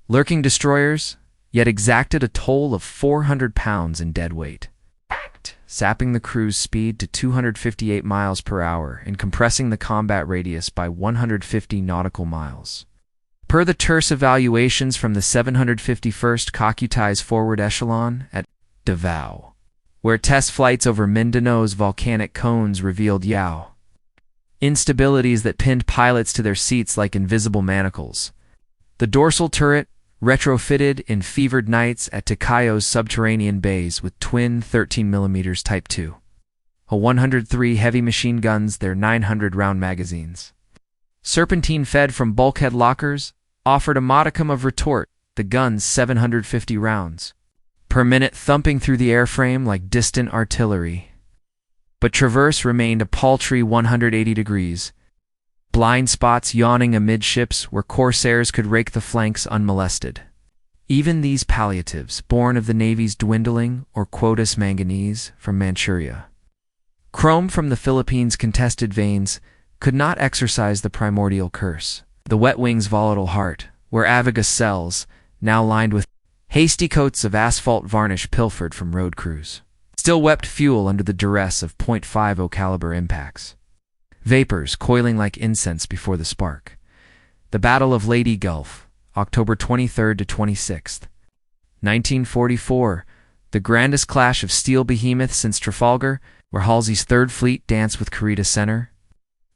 lurking destroyers, yet exacted a toll of 400 pounds in dead weight, sapping the crew's speed to 258 miles per hour and compressing the combat radius by 150 nautical miles. Per the terse evaluations from the 751st Kokutai's forward echelon at Davao, where test flights over Mindano's volcanic cones revealed instabilities that pinned pilots to their seats like invisible manacles. The dorsal turret, retrofitted in fevered nights at Takayo's subterranean bays with twin 13mm Type 2. A 103 heavy machine guns, their 900-round magazines. Serpentine fed from bulkhead lockers, offered a modicum of retort, the gun's 750 rounds per minute thumping through the airframe like distant artillery. But traverse remained a paltry 180 degrees, blind spots yawning amidships where corsairs could rake the flanks unmolested. Even these palliatives, born of the Navy's dwindling or quotas manganese from Manchuria, chrome from the Philippines' contested veins, could not exorcise the primordial curse. The Wet Wing's volatile heart, where Aviga cells, now lined with hasty coats of asphalt varnish pilfered from road crews, still wept fuel under the duress of .50 caliber impacts. Vapors coiling like incense before the spark. The Battle of Leyte Gulf, October 23rd to 26th, 1944, the grandest clash of steel behemoths since Trafalgar, where Halsey's Third Fleet danced with Kurita Center.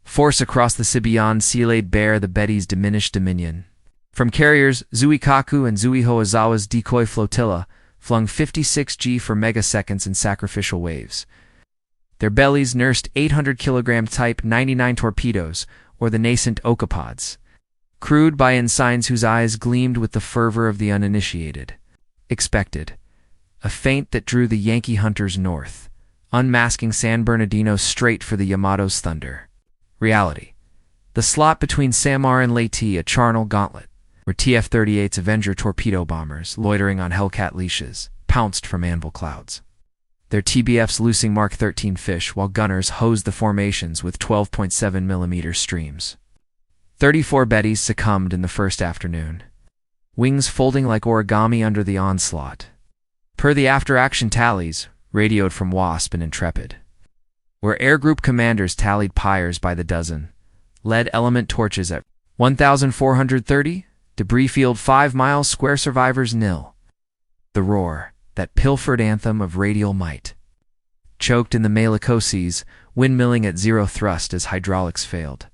Force across the Sibian sea laid bare the Betty's diminished dominion. From carriers Zuikaku and Zuihoizawa's decoy flotilla flung 56G for megaseconds in sacrificial waves. Their bellies nursed 800-kilogram Type 99 torpedoes, or the nascent Okapods, crewed by ensigns whose eyes gleamed with the fervor of the uninitiated. Expected. A feint that drew the Yankee hunters north, unmasking San Bernardino straight for the Yamato's thunder. Reality. The slot between Samar and Leyte, a charnel gauntlet, where TF-38's Avenger torpedo bombers, loitering on Hellcat leashes, pounced from anvil clouds. Their TBFs loosing Mark 13 fish while gunners hosed the formations with 12.7mm streams. 34 Bettys succumbed in the first afternoon, wings folding like origami under the onslaught. Per the after-action tallies, radioed from Wasp and Intrepid, where air group commanders tallied pyres by the dozen, lead element torches at 1,430, debris field 5 miles square, survivors nil. The roar, that pilfered anthem of radial might, choked in the Malacco seas, windmilling at zero thrust as hydraulics failed.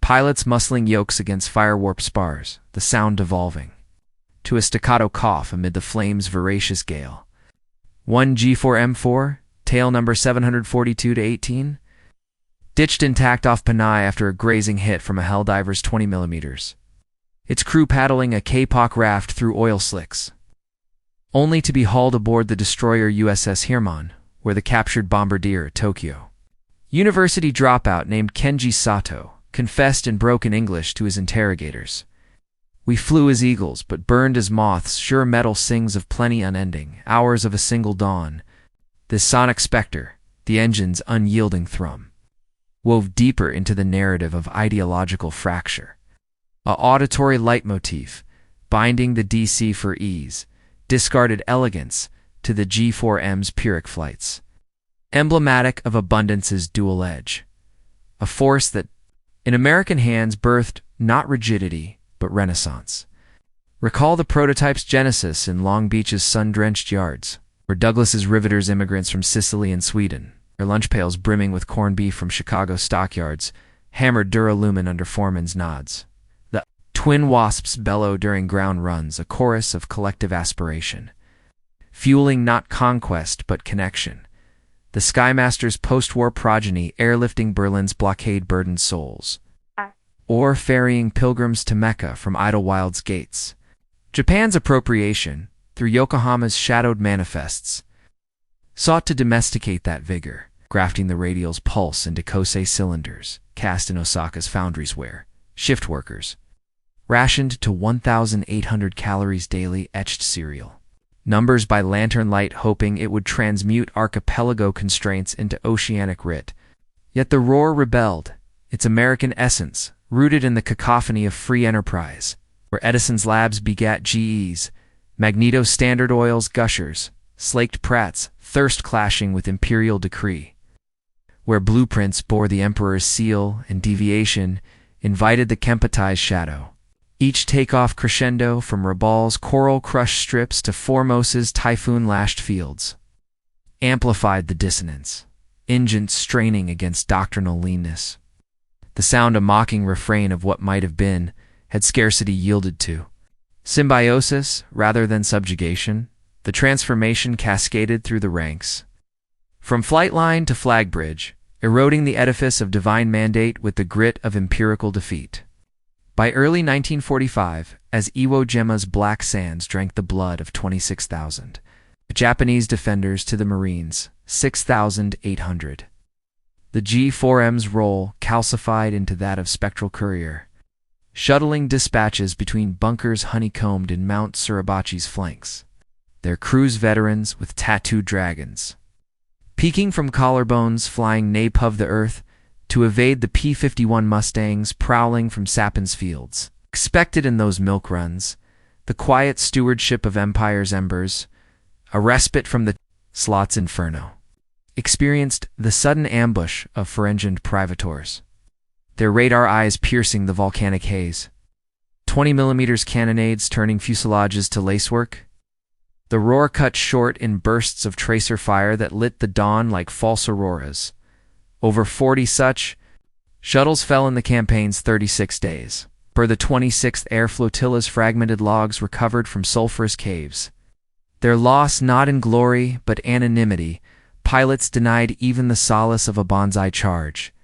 Pilots muscling yokes against fire-warp spars, the sound devolving to a staccato cough amid the flame's voracious gale. One G4M4, tail number 742-18, ditched intact off Panay after a grazing hit from a Helldiver's 20mm. Its crew paddling a Kapok raft through oil slicks, only to be hauled aboard the destroyer USS Hirman, where the captured bombardier at Tokyo. University dropout named Kenji Sato confessed in broken English to his interrogators. "We flew as eagles, but burned as moths. Sure metal sings of plenty unending, hours of a single dawn. This sonic spectre, the engine's unyielding thrum, wove deeper into the narrative of ideological fracture. A auditory leitmotif, binding the DC for ease, discarded elegance to the G4M's Pyrrhic flights. Emblematic of abundance's dual edge. A force that, in American hands, birthed not rigidity, but renaissance. Recall the prototype's genesis in Long Beach's sun-drenched yards, where Douglas's riveters immigrants from Sicily and Sweden, their lunch pails brimming with corned beef from Chicago stockyards, hammered duralumin under foremen's nods. The twin wasps bellow during ground runs, a chorus of collective aspiration. Fueling not conquest, but connection. The Skymaster's post-war progeny airlifting Berlin's blockade-burdened souls, or ferrying pilgrims to Mecca from Idlewild's gates. Japan's appropriation, through Yokohama's shadowed manifests, sought to domesticate that vigor, grafting the radial's pulse into Kosei cylinders, cast in Osaka's foundries where shift workers, rationed to 1,800 calories daily etched cereal. Numbers by lantern light hoping it would transmute archipelago constraints into oceanic writ. Yet the roar rebelled, its American essence, rooted in the cacophony of free enterprise, where Edison's labs begat GE's, Magneto Standard Oil's gushers, slaked Pratt's, thirst clashing with imperial decree, where blueprints bore the emperor's seal and deviation invited the Kempatai's shadow. Each takeoff crescendo from Rabal's coral-crushed strips to Formos's typhoon-lashed fields amplified the dissonance, ingent straining against doctrinal leanness. The sound a mocking refrain of what might have been had scarcity yielded to. Symbiosis rather than subjugation, the transformation cascaded through the ranks. From flight line to flag bridge, eroding the edifice of divine mandate with the grit of empirical defeat. By early 1945, as Iwo Jimma's black sands drank the blood of 26,000, the Japanese defenders to the Marines, 6,800. The G4M's role calcified into that of spectral courier, shuttling dispatches between bunkers honeycombed in Mount Suribachi's flanks, their crews veterans with tattooed dragons, peeking from collarbones flying nape of the earth, to evade the P-51 Mustangs prowling from Sapin's fields. Expected in those milk runs, the quiet stewardship of empire's embers, a respite from the slot's inferno. Experienced the sudden ambush of four-engined privators, their radar eyes piercing the volcanic haze. 20mm cannonades turning fuselages to lacework. The roar cut short in bursts of tracer fire that lit the dawn like false auroras. Over 40 such shuttles fell in the campaign's 36 days, per the 26th Air Flotilla's fragmented logs recovered from sulfurous caves. Their loss not in glory but anonymity, pilots denied even the solace of a banzai charge.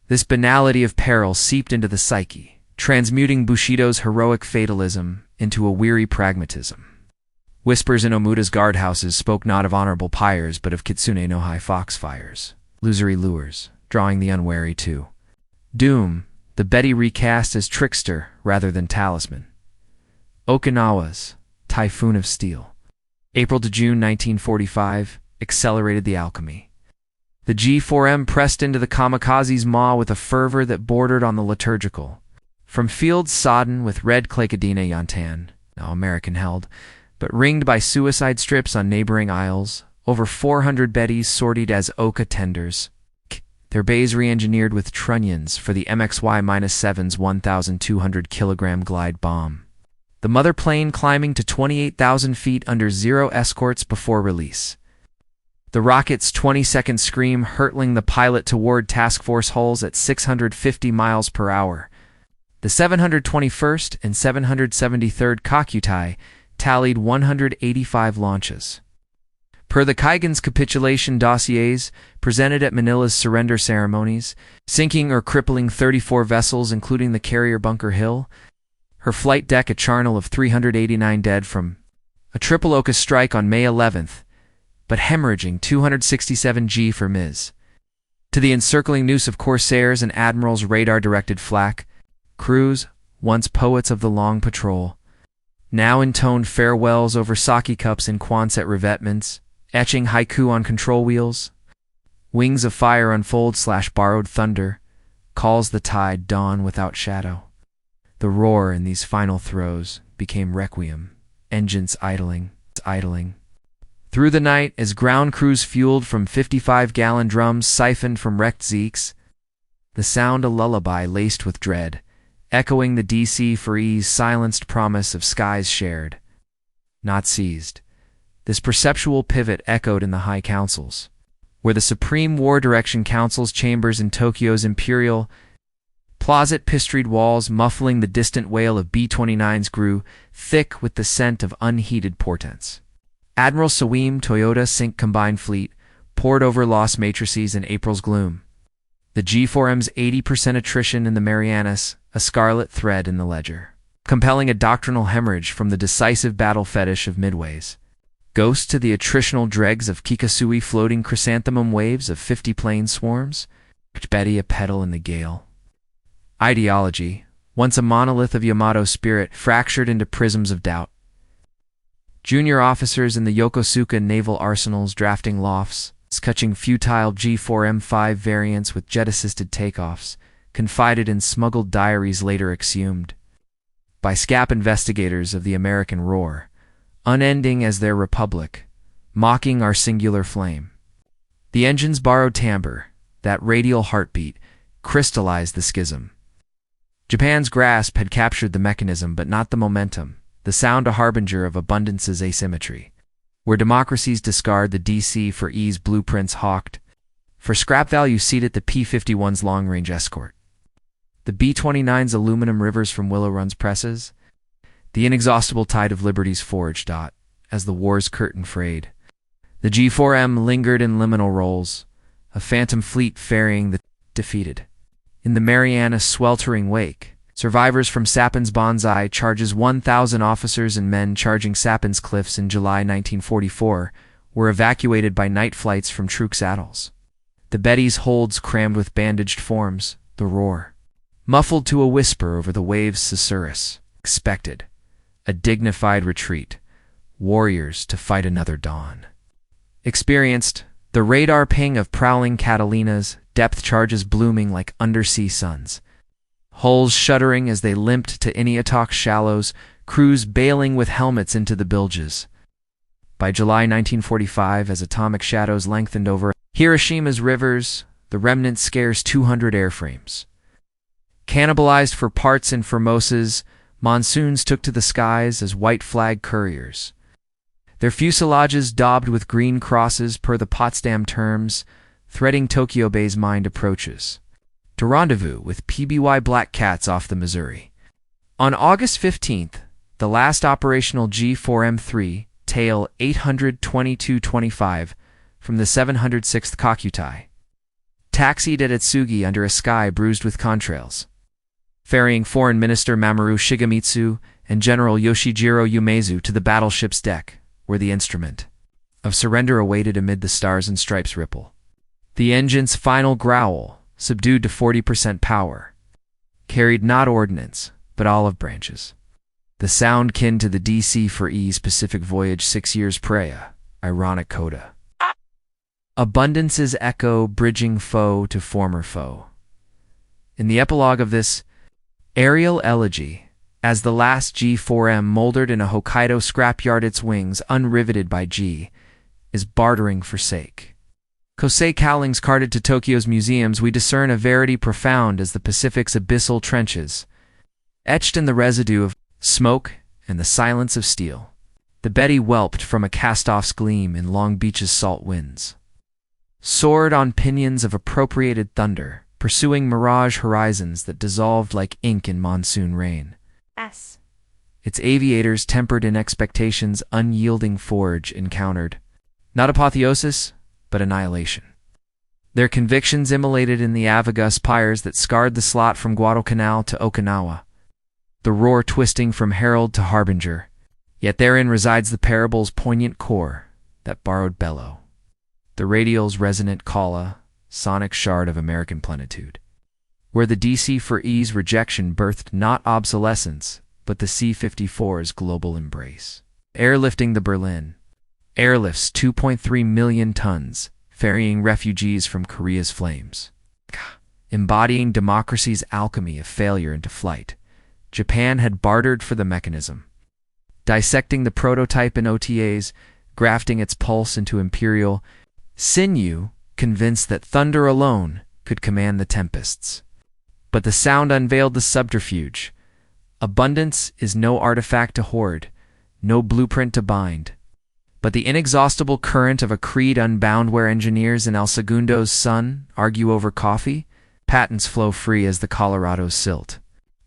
This banality of peril seeped into the psyche, transmuting Bushido's heroic fatalism into a weary pragmatism. Whispers in Omuta's guardhouses spoke not of honorable pyres but of Kitsune no Hai foxfires. Illusory lures, drawing the unwary to doom, the Betty recast as trickster rather than talisman. Okinawa's Typhoon of Steel. April to June 1945 accelerated the alchemy. The G4M pressed into the kamikaze's maw with a fervor that bordered on the liturgical. From fields sodden with red Claykadina Yantan, now American-held, but ringed by suicide strips on neighboring isles, over 400 Bettys sortied as Oka tenders, their bays re-engineered with trunnions for the MXY-7's 1,200-kilogram glide bomb. The mother plane climbing to 28,000 feet under zero escorts before release. The rocket's 20-second scream hurtling the pilot toward task force hulls at 650 miles per hour. The 721st and 773rd Kakutai tallied 185 launches. Per the Kaigan's capitulation dossiers presented at Manila's surrender ceremonies, sinking or crippling 34 vessels including the carrier Bunker Hill, her flight deck a charnel of 389 dead from a triple Oka strike on May 11th, but hemorrhaging 267 G for Ms. To the encircling noose of corsairs and admirals' radar-directed flak, crews, once poets of the long patrol, now intoned farewells over sake cups in Quonset revetments, etching haiku on control wheels. Wings of fire unfold/borrowed thunder, calls the tide dawn without shadow. The roar in these final throes became requiem, engines idling. Through the night, as ground crews fueled from 55-gallon drums siphoned from wrecked Zeeks, the sound a lullaby laced with dread, echoing the DC-4E's silenced promise of skies shared, not seized. This perceptual pivot echoed in the high councils, where the Supreme War Direction Council's chambers in Tokyo's imperial plaza-pistried walls muffling the distant wail of B-29s grew thick with the scent of unheeded portents. Admiral Sawim Toyota Sink Combined Fleet poured over lost matrices in April's gloom. The G4M's 80% attrition in the Marianas, a scarlet thread in the ledger, compelling a doctrinal hemorrhage from the decisive battle fetish of midways. Ghosts to the attritional dregs of Kikasui floating chrysanthemum waves of 50 plane swarms, Betty a petal in the gale. Ideology, once a monolith of Yamato spirit, fractured into prisms of doubt. Junior officers in the Yokosuka naval arsenals drafting lofts, sketching futile G4M5 variants with jet-assisted takeoffs, confided in smuggled diaries later exhumed by SCAP investigators of the American roar, unending as their republic, mocking our singular flame. The engine's borrowed timbre, that radial heartbeat, crystallized the schism. Japan's grasp had captured the mechanism but not the momentum, the sound a harbinger of abundance's asymmetry. Where democracies discard the DC-4E's blueprints hawked, for scrap value seated the P-51's long-range escort. The B-29's aluminum rivers from Willow Run's presses, the inexhaustible tide of liberty's forged, as the war's curtain frayed. The G4M lingered in liminal roles, a phantom fleet ferrying the defeated. In the Marianas' sweltering wake, survivors from Sapin's Banzai charges 1,000 officers and men charging Sapin's cliffs in July 1944 were evacuated by night flights from Truk atolls. The Betty's holds crammed with bandaged forms, the roar, muffled to a whisper over the waves' susurrus, expected, a dignified retreat, warriors to fight another dawn. Experienced, the radar ping of prowling Catalinas, depth charges blooming like undersea suns. Hulls shuddering as they limped to Iniatok shallows, crews bailing with helmets into the bilges. By July 1945, as atomic shadows lengthened over Hiroshima's rivers, the remnant scarce 200 airframes. Cannibalized for parts in Formosa's, monsoons took to the skies as white flag couriers. Their fuselages daubed with green crosses per the Potsdam terms, threading Tokyo Bay's mined approaches, to rendezvous with PBY Black Cats off the Missouri. On August 15th, the last operational G4M3, tail 82225, from the 706th Kakutai, taxied at Atsugi under a sky bruised with contrails, ferrying Foreign Minister Mamoru Shigemitsu and General Yoshijiro Umezu to the battleship's deck, where the instrument of surrender awaited amid the stars and stripes ripple. The engine's final growl, subdued to 40% power, carried not ordnance, but olive branches. The sound kin to the DC-4E's Pacific Voyage 6 years prior, ironic coda. Abundance's echo bridging foe to former foe. In the epilogue of this aerial elegy, as the last G4M moldered in a Hokkaido scrapyard, its wings, unriveted by G, is bartering for sake. Kosei cowlings carted to Tokyo's museums, we discern a verity profound as the Pacific's abyssal trenches, etched in the residue of smoke and the silence of steel. The Betty whelped from a cast-off's gleam in Long Beach's salt winds, soared on pinions of appropriated thunder, pursuing mirage horizons that dissolved like ink in monsoon rain. Its aviators, tempered in expectation's unyielding forge, encountered not apotheosis, but annihilation. Their convictions immolated in the Avagus pyres that scarred the slot from Guadalcanal to Okinawa, the roar twisting from herald to harbinger. Yet therein resides the parable's poignant core, that borrowed bellow. The radial's resonant calla, sonic shard of American plenitude. Where the DC-4E's rejection birthed not obsolescence, but the C-54's global embrace. Airlifting the Berlin. Airlifts 2.3 million tons, ferrying refugees from Korea's flames. Embodying democracy's alchemy of failure into flight, Japan had bartered for the mechanism. Dissecting the prototype in OTAs, grafting its pulse into imperial sinew, convinced that thunder alone could command the tempests. But the sound unveiled the subterfuge. Abundance is no artifact to hoard, no blueprint to bind, but the inexhaustible current of a creed unbound where engineers in El Segundo's sun argue over coffee, patents flow free as the Colorado's silt.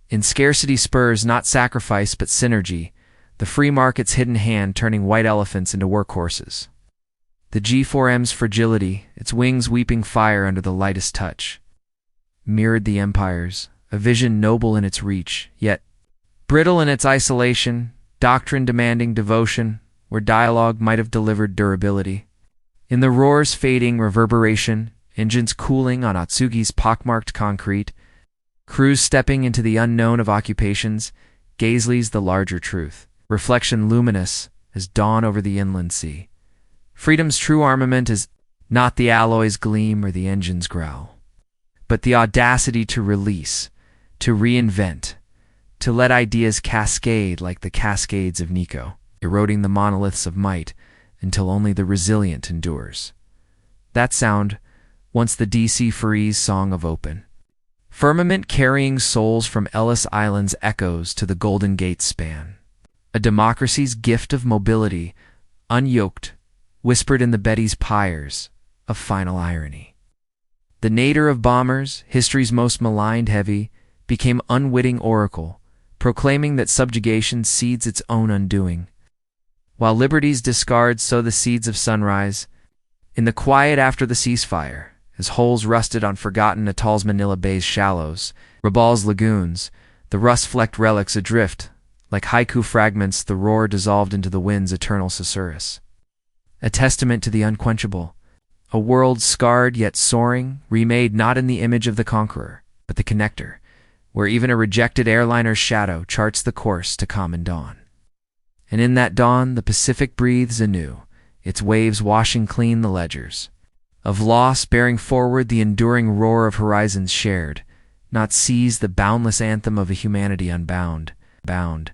In scarcity spurs not sacrifice but synergy, the free market's hidden hand turning white elephants into workhorses. The G4M's fragility, its wings weeping fire under the lightest touch, mirrored the Empire's, a vision noble in its reach, yet brittle in its isolation, doctrine demanding devotion, where dialogue might have delivered durability. In the roar's fading reverberation, engines cooling on Atsugi's pockmarked concrete, crews stepping into the unknown of occupations, Gaisley's the larger truth, reflection luminous as dawn over the inland sea. Freedom's true armament is not the alloy's gleam or the engine's growl, but the audacity to release, to reinvent, to let ideas cascade like the cascades of Nico, eroding the monoliths of might until only the resilient endures. That sound, once the DC-4E's song of open. Firmament carrying souls from Ellis Island's echoes to the Golden Gate span. A democracy's gift of mobility, unyoked, whispered in the Betty's pyres of final irony. The nadir of bombers, history's most maligned heavy, became unwitting oracle, proclaiming that subjugation seeds its own undoing. While liberty's discards sow the seeds of sunrise, in the quiet after the ceasefire, as holes rusted on forgotten atolls Manila Bay's shallows, Rabal's lagoons, the rust-flecked relics adrift, like haiku fragments the roar dissolved into the wind's eternal susurrus. A testament to the unquenchable, a world scarred yet soaring, remade not in the image of the conqueror, but the connector, where even a rejected airliner's shadow charts the course to common dawn. And in that dawn the Pacific breathes anew, its waves washing clean the ledgers of loss, bearing forward the enduring roar of horizons shared, not seas the boundless anthem of a humanity unbound, bound.